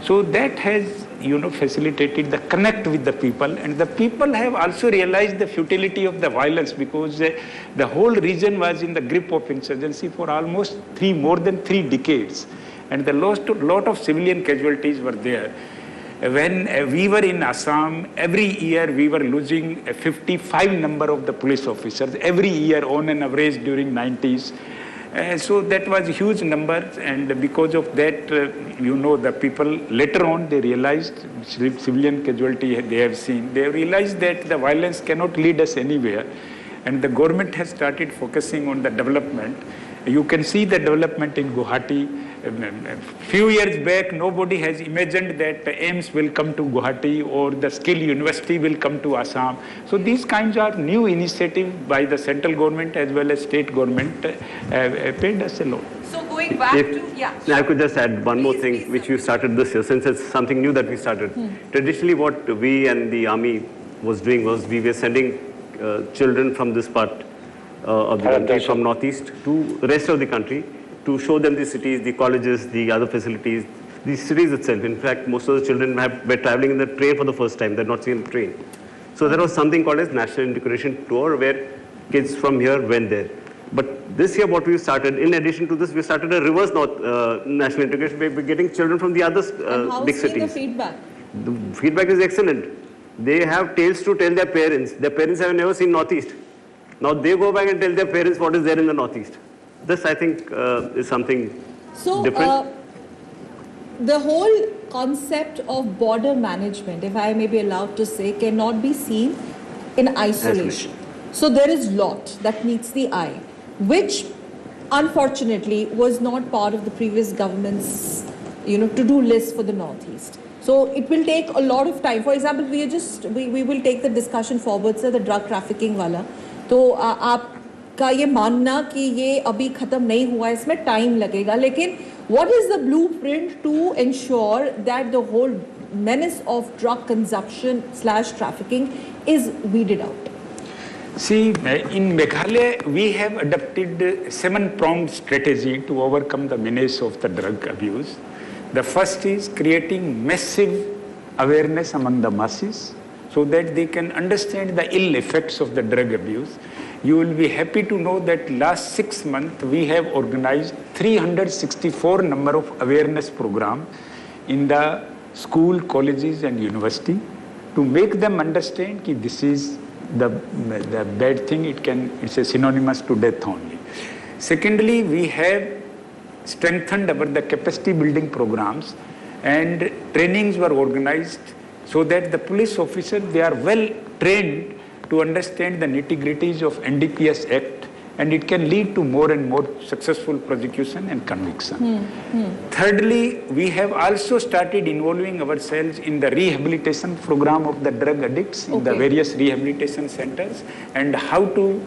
So that has facilitated the connect with the people, and the people have also realized the futility of the violence, because the whole region was in the grip of insurgency for almost more than 3 decades, and the lot of civilian casualties were there. When we were in Assam, every year we were losing a 55 number of the police officers, every year on an average during 90s. So that was a huge number, and because of that, the people later on, they realized, civilian casualty they have seen, they have realized that the violence cannot lead us anywhere, and the government has started focusing on the development. You can see the development in Guwahati. A few years back, nobody has imagined that AIMS will come to Guwahati or the Skill University will come to Assam. So these kinds of new initiatives by the central government as well as state government paid us a lot. So going back I could just add one more thing which we started this year, since it's something new that we started. Traditionally, what we and the army was doing was we were sending children from this part of the country, from northeast to the rest of the country, to show them the cities, the colleges, the other facilities, the cities itself. In fact, most of the children were traveling in the train for the first time. They're not seen the train. So there was something called as National Integration Tour, where kids from here went there. But this year what we started, in addition to this, we started a reverse national integration. We're getting children from the other big cities. The feedback? The feedback is excellent. They have tales to tell their parents. Their parents have never seen Northeast. Now they go back and tell their parents what is there in the Northeast. This, I think, is something different. The whole concept of border management, if I may be allowed to say, cannot be seen in isolation. So there is lot that meets the eye, which unfortunately was not part of the previous government's, to-do list for the Northeast. So it will take a lot of time. For example, we will take the discussion forward, sir, the drug trafficking wala. तो आपका ये मानना कि ये अभी खत्म नहीं हुआ, इसमें टाइम लगेगा, लेकिन what is the blueprint to ensure that the whole menace of drug consumption / trafficking is weeded out? See, in Meghalaya, we have adopted a 7-pronged strategy to overcome the menace of the drug abuse. The first is creating massive awareness among the masses so that they can understand the ill effects of the drug abuse. You will be happy to know that last 6 months we have organized 364 number of awareness programs in the school, colleges and university to make them understand that this is the bad thing, it's a synonymous to death only. Secondly, we have strengthened the capacity building programs, and trainings were organized so that the police officers, they are well trained to understand the nitty-gritties of NDPS Act, and it can lead to more and more successful prosecution and conviction. Thirdly, we have also started involving ourselves in the rehabilitation program of the drug addicts in the various rehabilitation centers, and how to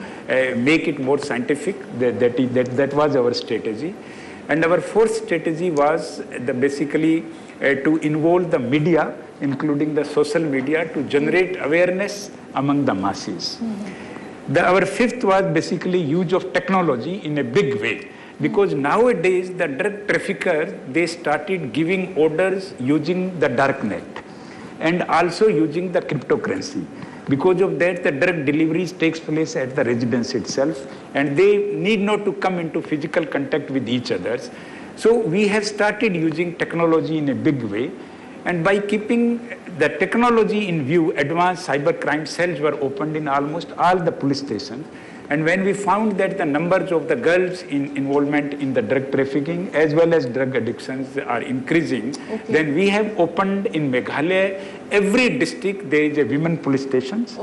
make it more scientific. That was our strategy. And our fourth strategy was basically to involve the media, including the social media, to generate awareness among the masses. Our fifth was basically use of technology in a big way, because nowadays the drug traffickers, they started giving orders using the dark net and also using the cryptocurrency. Because of that, the drug deliveries takes place at the residence itself, and they need not to come into physical contact with each other. So we have started using technology in a big way, and by keeping the technology in view, advanced cybercrime cells were opened in almost all the police stations. And when we found that the numbers of the girls in involvement in the drug trafficking as well as drug addictions are increasing, then we have opened in Meghalaya, every district there is a women police stations,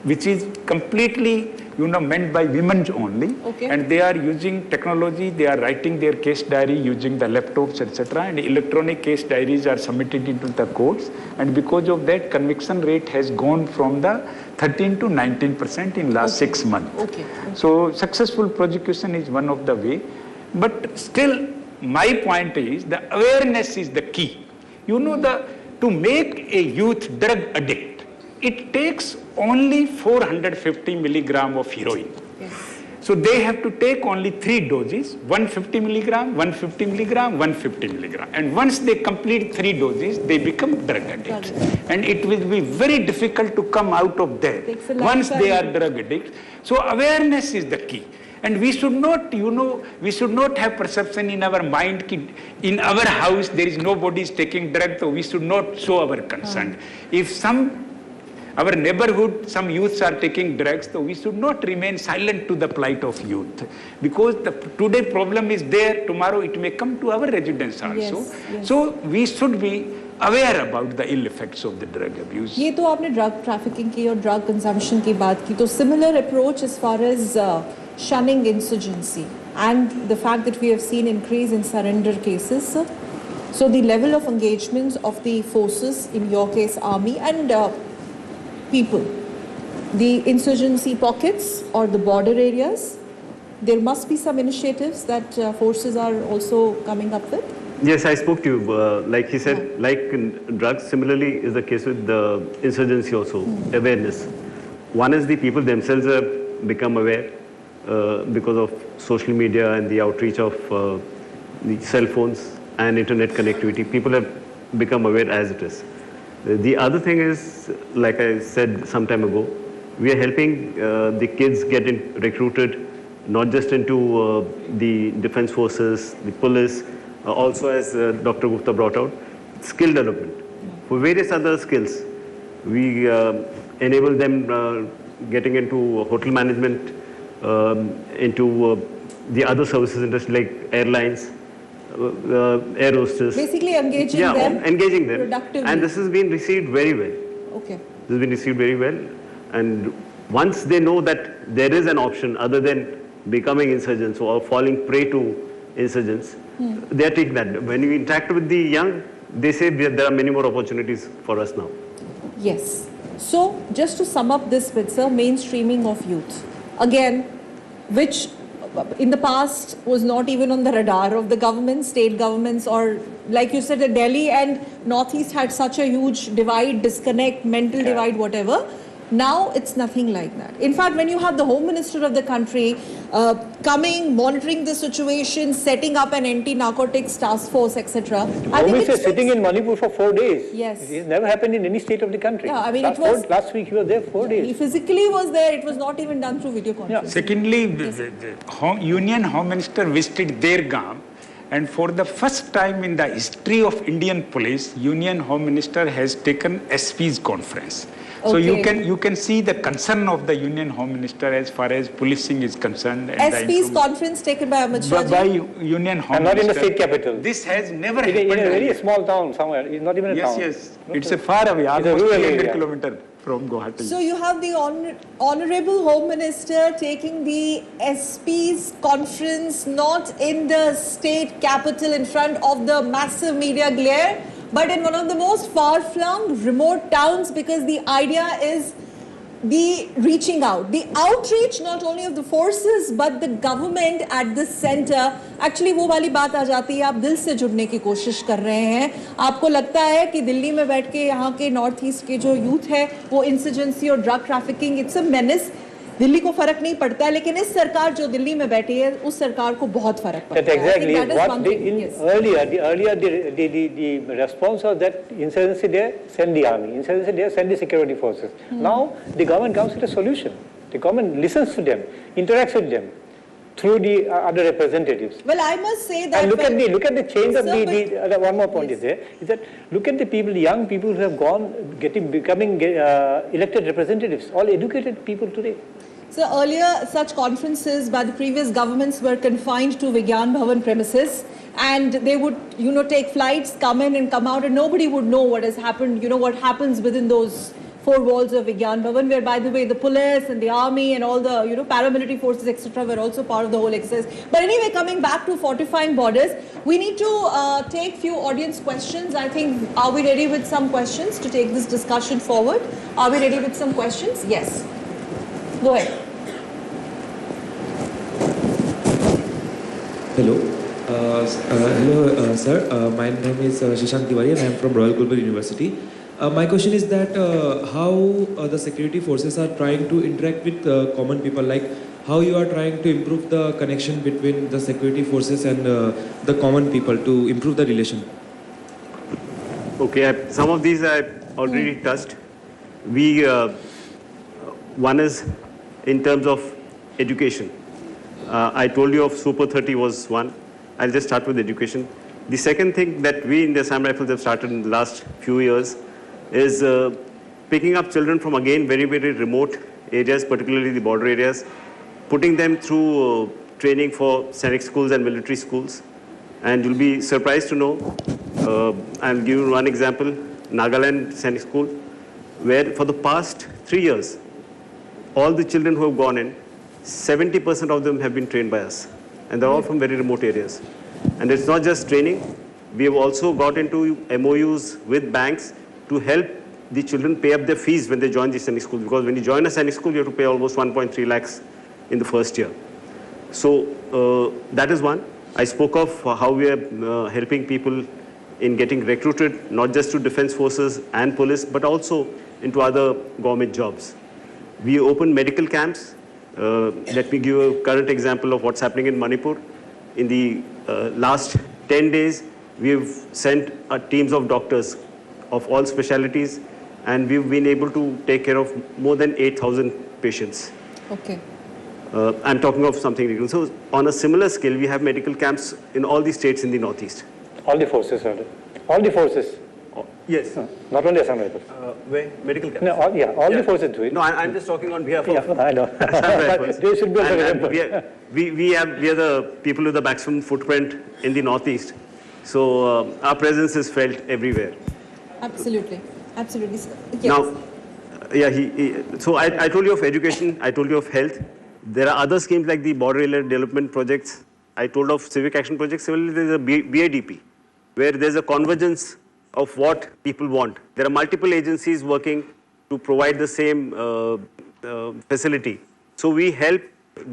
which is completely meant by women only, and they are using technology, they are writing their case diary using the laptops, etc., and electronic case diaries are submitted into the courts, and because of that, conviction rate has gone from the 13 to 19% in last 6 months. So successful prosecution is one of the way, but still my point is the awareness is the key. To make a youth drug addict, it takes only 450 milligram of heroin. So they have to take only 3 doses, 150 milligram, 150 milligram, 150 milligram. And once they complete 3 doses, they become drug addicts. And it will be very difficult to come out of that once they are drug addicts. So awareness is the key. And we should not, we should not have perception in our mind that in our house there is nobody is taking drugs, so we should not show our concern. If our neighborhood, some youths are taking drugs, so we should not remain silent to the plight of youth. Because today problem is there, tomorrow it may come to our residence also. Yes. So we should be aware about the ill effects of the drug abuse. ये तो आपने drug trafficking की और drug consumption की बात की, तो similar approach as far as shunning insurgency and the fact that we have seen increase in surrender cases. So the level of engagement of the forces, in your case army and people, the insurgency pockets or the border areas, there must be some initiatives that forces are also coming up with. Yes, I spoke to you. Like he said, like in drugs, similarly is the case with the insurgency also, awareness. One is the people themselves have become aware because of social media and the outreach of the cell phones and internet connectivity. People have become aware as it is. The other thing is, like I said some time ago, we are helping the kids get recruited not just into the defense forces, the police, also as Dr. Gupta brought out, skill development. For various other skills, we enable them getting into hotel management, into the other services industry like airlines, air hostess. Basically engaging them. Engaging them. Productively. And this has been received very well. Okay. This has been received very well. And once they know that there is an option other than becoming insurgents or falling prey to insurgents, they are taking that. When we interact with the young, they say there are many more opportunities for us now. Yes. So, just to sum up this bit, sir, mainstreaming of youth. Again, which in the past was not even on the radar of the government, state governments, or like you said, the Delhi and Northeast had such a huge divide, disconnect, mental divide, whatever. Now it's nothing like that. In fact, when you have the Home Minister of the country coming, monitoring the situation, setting up an anti-narcotics task force, etc. The Home Minister is sitting in Manipur for 4 days. Yes. It's never happened in any state of the country. Yeah, I mean, last week he was there 4 days. He physically was there. It was not even done through video conference. Secondly, the Union Home Minister visited their Gam, and for the first time in the history of Indian police, Union Home Minister has taken SP's conference. So you can see the concern of the Union Home Minister as far as policing is concerned. And SP's conference taken by Amit Shah by Union Home Minister. And not in the state capital. This has never happened. In a very small town somewhere. It's not even a town. Yes. It's a far away, almost 300 kilometers from Guwahati. So you have the Honorable Home Minister taking the SP's conference not in the state capital in front of the massive media glare, but in one of the most far-flung, remote towns, because the idea is the reaching out, the outreach not only of the forces but the government at the center. Actually वो वाली बात आ जाती है, आप दिल से जुड़ने की कोशिश कर रहे हैं. आपको लगता है कि दिल्ली में बैठ के यहाँ के नॉर्थ ईस्ट के जो यूथ है वो इंसर्जेंसी और drug trafficking, it's a menace. Delhi को फर्क नहीं पड़ता है, लेकिन इस सरकार जो दिल्ली में बैठी है उस सरकार को बहुत फर्क पड़ता है. Exactly. Earlier the response was that insurgency there, send the army. Insurgency there, send the security forces. Now the government comes with a solution. The government listens to them, interacts with them through the other representatives. Well, I must say that. And look at the change of the one more point is there, is that look at the people, the young people who have gone, becoming elected representatives, all educated people today. So earlier such conferences by the previous governments were confined to Vigyan Bhavan premises, and they would, take flights, come in and come out, and nobody would know what has happened, what happens within those four walls of Vigyan Bhavan, where, by the way, the police and the army and all the, paramilitary forces, etc., were also part of the whole exercise. But anyway, coming back to fortifying borders, we need to take few audience questions. I think, are we ready with some questions to take this discussion forward? Are we ready with some questions? Yes. Go ahead. Hello. Hello, sir. My name is Shashank Tiwari and I am from Royal Global University. My question is that how the security forces are trying to interact with common people. Like how you are trying to improve the connection between the security forces and the common people to improve the relation? Okay, some of these I already touched. One is in terms of education. I told you of Super 30 was one. I'll just start with education. The second thing that we in the Assam Rifles have started in the last few years is picking up children from, again, very, very remote areas, particularly the border areas, putting them through training for Sainik schools and military schools. And you'll be surprised to know, I'll give you one example, Nagaland Sainik School, where for the past 3 years, all the children who have gone in, 70% of them have been trained by us. And they're all from very remote areas. And it's not just training. We have also got into MOUs with banks to help the children pay up their fees when they join the Sainik school. Because when you join a Sainik school, you have to pay almost 1.3 lakhs in the first year. So that is one. I spoke of how we are helping people in getting recruited, not just to defense forces and police, but also into other government jobs. We open medical camps. Let me give a current example of what's happening in Manipur. In the last 10 days, we've sent teams of doctors of all specialties, and we've been able to take care of more than 8,000 patients. Okay. I'm talking of something regional. So on a similar scale, we have medical camps in all the states in the Northeast. All the forces, sir. All the forces. Yes. Not only Assam Rifles. Where? Medical camps? No, all the forces do it. No, I'm just talking on behalf of I know. But they should be and we are the people with the maximum footprint in the Northeast. So our presence is felt everywhere. Absolutely. Absolutely. Yes. Now, so I told you of education, I told you of health. There are other schemes like the border area development projects. I told of civic action projects. Similarly, there's a BADP, where there's a convergence of what people want. There are multiple agencies working to provide the same facility. So we help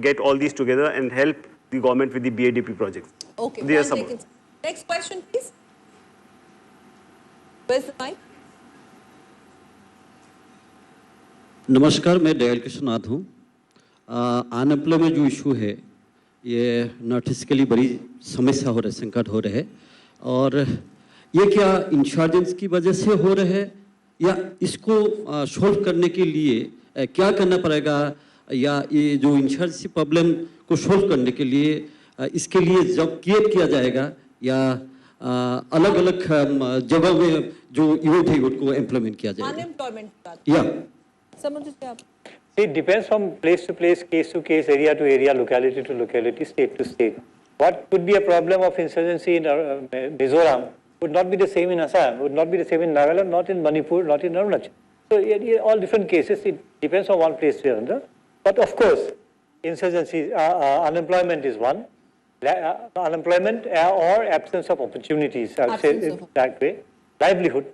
get all these together and help the government with the BADP projects. Okay. Next question, please. Where's the mic? नमस्कार, मैं दयाल कृष्ण नाथ हूँ। Unemployment जो issue है ये north east के लिए बड़ी समस्या हो रही है, संकट हो रहे है, और ये क्या इंश्योरेंस की वजह से हो रहे है या इसको सॉल्व करने के लिए क्या करना पड़ेगा, या ये जो इंश्योरेंस प्रॉब्लम को सॉल्व करने के लिए इसके लिए जब किया जाएगा या अलग अलग जगह में जो यूथ है उनको एम्प्लॉयमेंट किया जाएगा? अनएम्प्लॉयमेंट या समुद्र, it depends from place to place, case to case, area to area, locality to locality, state to state. What could be a problem of insurgency in Mizoram would not be the same in Assam, would not be the same in Nagaland, not in Manipur, not in Arunachal. So all different cases, it depends on one place to another. But of course, insurgency, unemployment is one. Unemployment or absence of opportunities, I'll say it that way. Livelihood.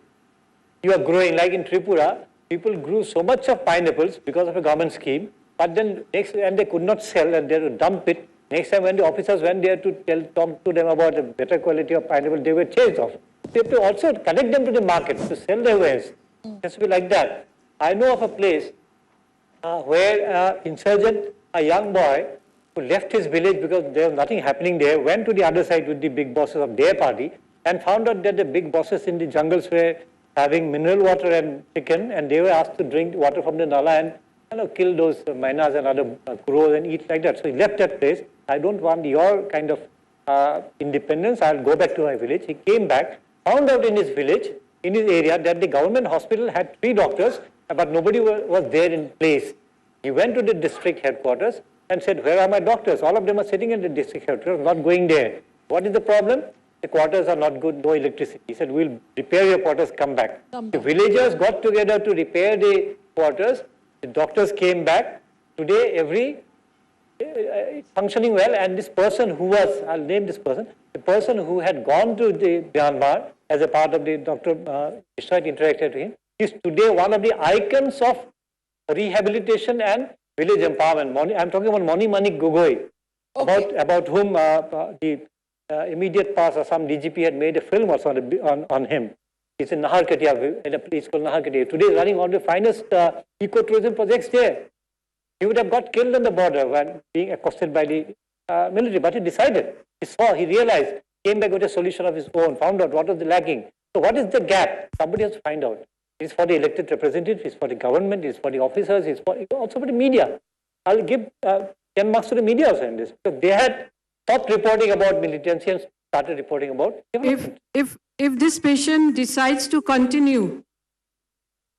You are growing, like in Tripura, people grew so much of pineapples because of a government scheme, but then and they could not sell and they had to dump it. Next time when the officers went there to talk to them about a better quality of pineapple, they were chased off. They have to also connect them to the market to sell their wares. It has to be like that. I know of a place where insurgent, a young boy who left his village because there was nothing happening there, went to the other side with the big bosses of their party and found out that the big bosses in the jungles were having mineral water and chicken, and they were asked to drink water from the nala and kill those mynas and other crows and eat like that. So he left that place. I don't want your kind of independence. I'll go back to my village. He came back, found out in his village, in his area, that the government hospital had 3 doctors, but nobody was there in place. He went to the district headquarters and said, "Where are my doctors?" All of them are sitting in the district headquarters, not going there. What is the problem? The quarters are not good, no electricity. He said, "We'll repair your quarters, come back." The villagers got together to repair the quarters. The doctors came back. Today, it's functioning well. And this person who was, I'll name this person, the person who had gone to the Myanmar as a part of the Dr. Bishnoi interacted to him, is today one of the icons of rehabilitation and village empowerment. I'm talking about Moni Manik Gogoi, about whom the immediate past Assam DGP had made a film also on him. It's in Naharkatia, in a place called Naharkatia. Today running one of the finest ecotourism projects there. He would have got killed on the border when being accosted by the military. But he decided, he realized, came back with a solution of his own, found out what was the lacking. So what is the gap? Somebody has to find out. It is for the elected representatives, it is for the government, it is for the officers, it is also for the media. I'll give 10 marks to the media also in this, because they had stopped reporting about militancy and started reporting about development. If this patient decides to continue,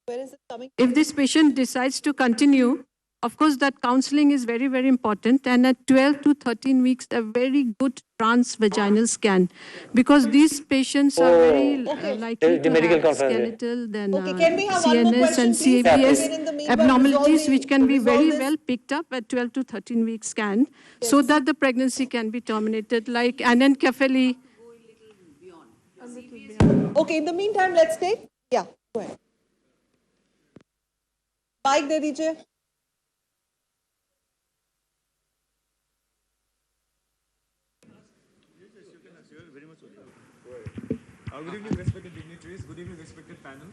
Where is it coming? if this patient decides to continue, of course, that counseling is very, very important. And at 12 to 13 weeks, a very good transvaginal scan, because these patients are very likely to have skeletal, then Can we have one more CNS question, and please? CABS abnormalities, which can be very well picked up at 12 to 13 week scan, so that the pregnancy can be terminated, like anencephaly. Okay, in the meantime, let's take, go ahead. Mic de dijiye. Good evening, respected dignitaries. Good evening, respected panel.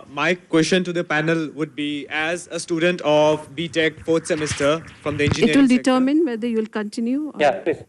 My question to the panel would be, as a student of B.Tech 4th semester from the engineering It will sector, determine whether you will continue. Or Yeah, please.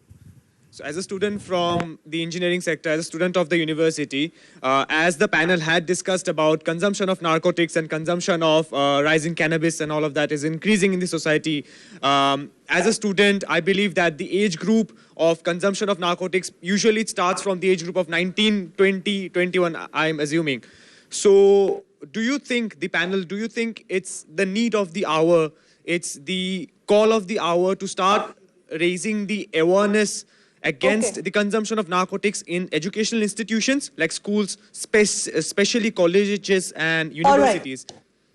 So as a student from the engineering sector, as a student of the university, as the panel had discussed about consumption of narcotics and consumption of rising cannabis and all of that is increasing in the society. As a student, I believe that the age group of consumption of narcotics, usually it starts from the age group of 19, 20, 21, I'm assuming. So do you think, the panel, do you think it's the need of the hour, it's the call of the hour to start raising the awareness against the consumption of narcotics in educational institutions like schools, especially colleges and universities?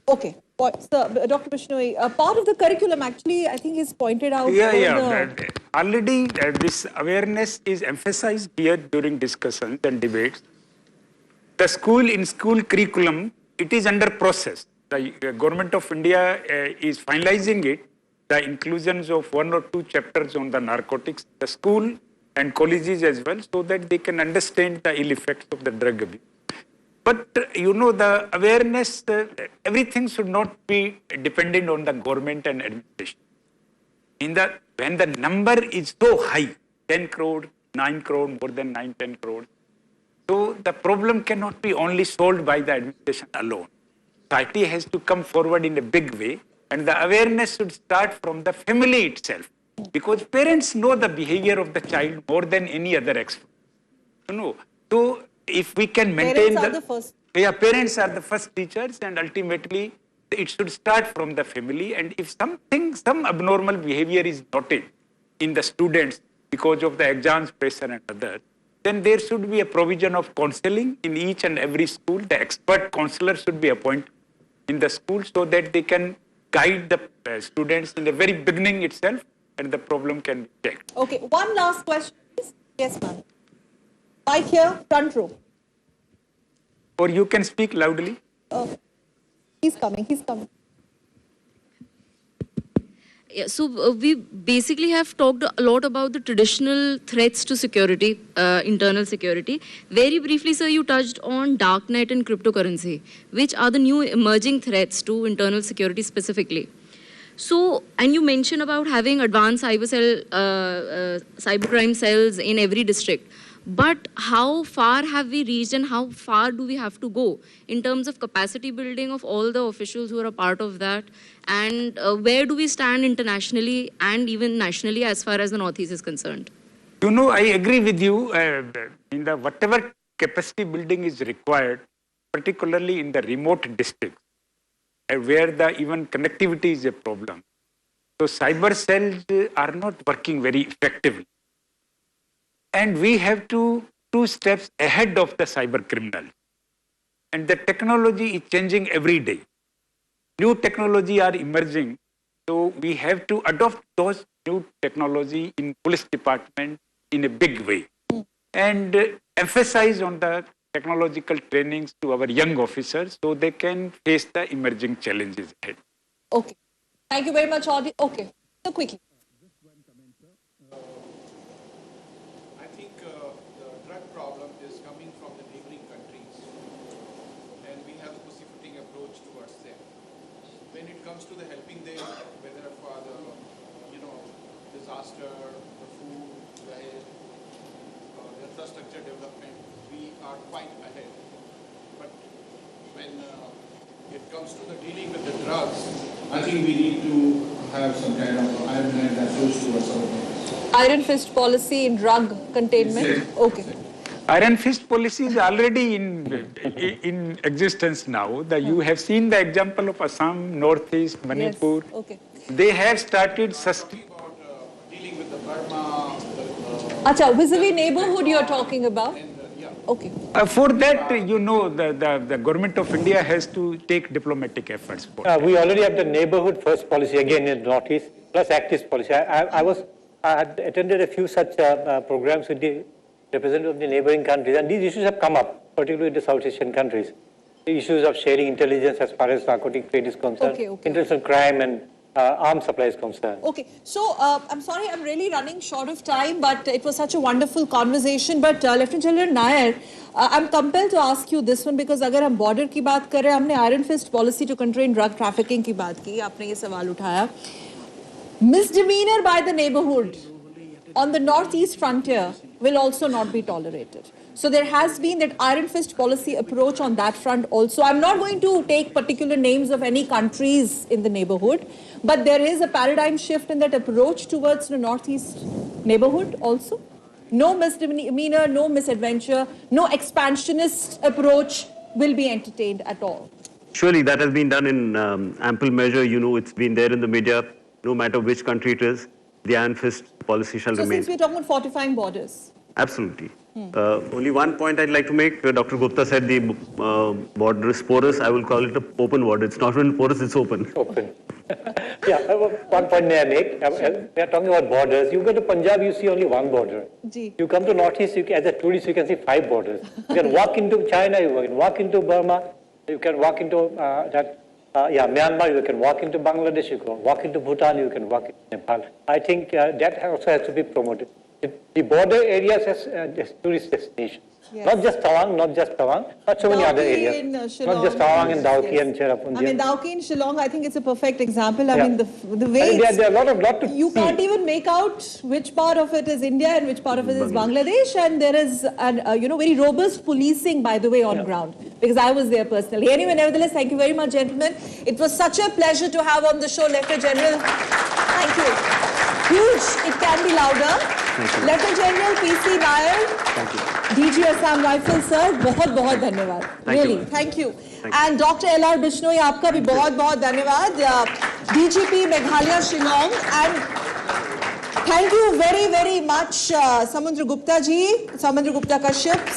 Okay. Sir, Dr. Bishnoi, part of the curriculum actually, I think, is pointed out. Already this awareness is emphasized here during discussions and debates. The school curriculum, it is under process. The government of India is finalizing it, the inclusions of 1 or 2 chapters on the narcotics, the school and colleges as well, so that they can understand the ill effects of the drug abuse. But, the awareness, everything should not be dependent on the government and administration. When the number is so high, 10 crore, 9 crore, more than 9, 10 crore, so the problem cannot be only solved by the administration alone. Society has to come forward in a big way, and the awareness should start from the family itself. Because parents know the behavior of the child more than any other expert. So if we can maintain parents are the first. Parents are the first teachers, and ultimately it should start from the family. And if some abnormal behavior is noted in the students because of the exams pressure and others, then there should be a provision of counseling in each and every school. The expert counselor should be appointed in the school so that they can guide the students in the very beginning itself, and the problem can be checked. Okay, one last question, please. Yes, ma'am. Right here, front row. Or you can speak loudly. He's coming. Yeah, so we basically have talked a lot about the traditional threats to security, internal security. Very briefly, sir, you touched on darknet and cryptocurrency, which are the new emerging threats to internal security specifically. So, and you mentioned about having advanced cybercrime cells in every district. But how far have we reached, and how far do we have to go in terms of capacity building of all the officials who are a part of that? And where do we stand internationally and even nationally as far as the Northeast is concerned? I agree with you in the whatever capacity building is required, particularly in the remote districts, where the even connectivity is a problem. So cyber cells are not working very effectively. And we have to 2 steps ahead of the cyber criminal. And the technology is changing every day. New technology are emerging. So we have to adopt those new technology in police department in a big way. And emphasize on the technological trainings to our young officers so they can face the emerging challenges ahead. Okay. Thank you very much, Audie. Okay. So quickly. I think the drug problem is coming from the neighboring countries, and we have a pussyfooting approach towards them. when it comes to the helping them, whether for the, disaster, the food, the health, the infrastructure development, we are quite ahead. But when it comes to the dealing with the drugs, I think we need to have some kind of iron hand approach towards our things. Iron fist policy in drug containment? Okay. Iron fist policy is already in existence now. You have seen the example of Assam, Northeast, Manipur. Yes. Okay. They have started Dealing with the Burma. Acha, vis-a-vis neighborhood you're talking about? Okay. For that, the government of India has to take diplomatic efforts. We already have the neighborhood first policy again in Northeast, plus Act-East policy. I had attended a few such programs with the representatives of the neighboring countries, and these issues have come up, particularly in the South Asian countries. The issues of sharing intelligence as far as narcotic trade is concerned, international crime and arms supply is concerned. Okay, so I'm sorry, I'm really running short of time, but it was such a wonderful conversation. But Lieutenant General Nair, I'm compelled to ask you this one because अगर हम border की बात कर रहे हैं, हमने iron fist policy to contain drug trafficking की बात की, आपने ये सवाल उठाया. Misdemeanor by the neighborhood on the northeast frontier will also not be tolerated. So there has been that iron fist policy approach on that front also. I'm not going to take particular names of any countries in the neighborhood, but there is a paradigm shift in that approach towards the northeast neighborhood also. No misdemeanor, no misadventure, no expansionist approach will be entertained at all. Surely that has been done in ample measure. It's been there in the media, no matter which country it is. The iron fist policy shall remain. So since we're talking about fortifying borders. Absolutely. Only one point I'd like to make. Dr. Gupta said the border is porous. I will call it an open border. It's not even porous, it's open. Open. Yeah, one point may I make. We are talking about borders. You go to Punjab, you see only one border. You come to Northeast, as a tourist, you can see 5 borders. You can walk into China, you can walk into Burma, you can walk into Myanmar, you can walk into Bangladesh, you can walk into Bhutan, you can walk into Nepal. I think that also has to be promoted. The border areas as tourist destinations. Yes. Not just Tawang, but so many other areas. Shillong, not just Tawang and Dauki and Cherrapunji. I mean, Dauki and Shillong, I think it's a perfect example. I mean, the way there are a lot to you can't even make out which part of it is India and which part of it is Bangladesh. And there is, very robust policing, by the way, on ground. Because I was there personally. Anyway, nevertheless, thank you very much, gentlemen. It was such a pleasure to have on the show Lieutenant General. Thank you. Huge. It can be louder. Lieutenant General P.C. Nair. Thank you. DG Assam Rifle, sir. बहुत धन्यवाद. Really, thank you. And Dr. L.R. Bishnoi, आपका भी बहुत धन्यवाद. DGP Meghalaya Shillong. And thank you very much, Samudra Gupta ji, Samudra Gupta Kashyap,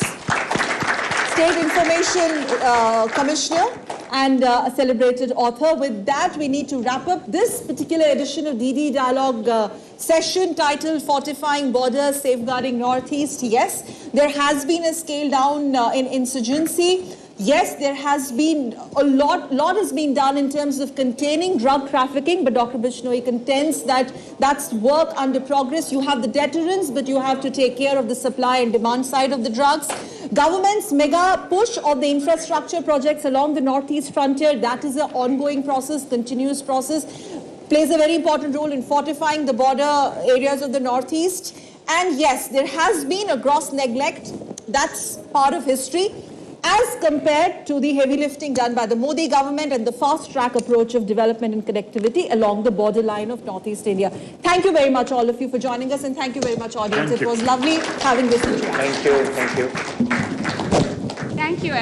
State Information Commissioner and a celebrated author. With that, we need to wrap up this particular edition of DD Dialogue session titled Fortifying Borders, Safeguarding Northeast. Yes, there has been a scale down in insurgency. Yes, there has been a lot has been done in terms of containing drug trafficking, but Dr. Bishnoi contends that that's work under progress. You have the deterrence, but you have to take care of the supply and demand side of the drugs. Government's mega push of the infrastructure projects along the northeast frontier, that is an ongoing process, continuous process, plays a very important role in fortifying the border areas of the northeast. And yes, there has been a gross neglect, that's part of history, as compared to the heavy lifting done by the Modi government and the fast-track approach of development and connectivity along the borderline of Northeast India. Thank you very much, all of you, for joining us, and thank you very much, audience. It was lovely having this interaction. Thank you.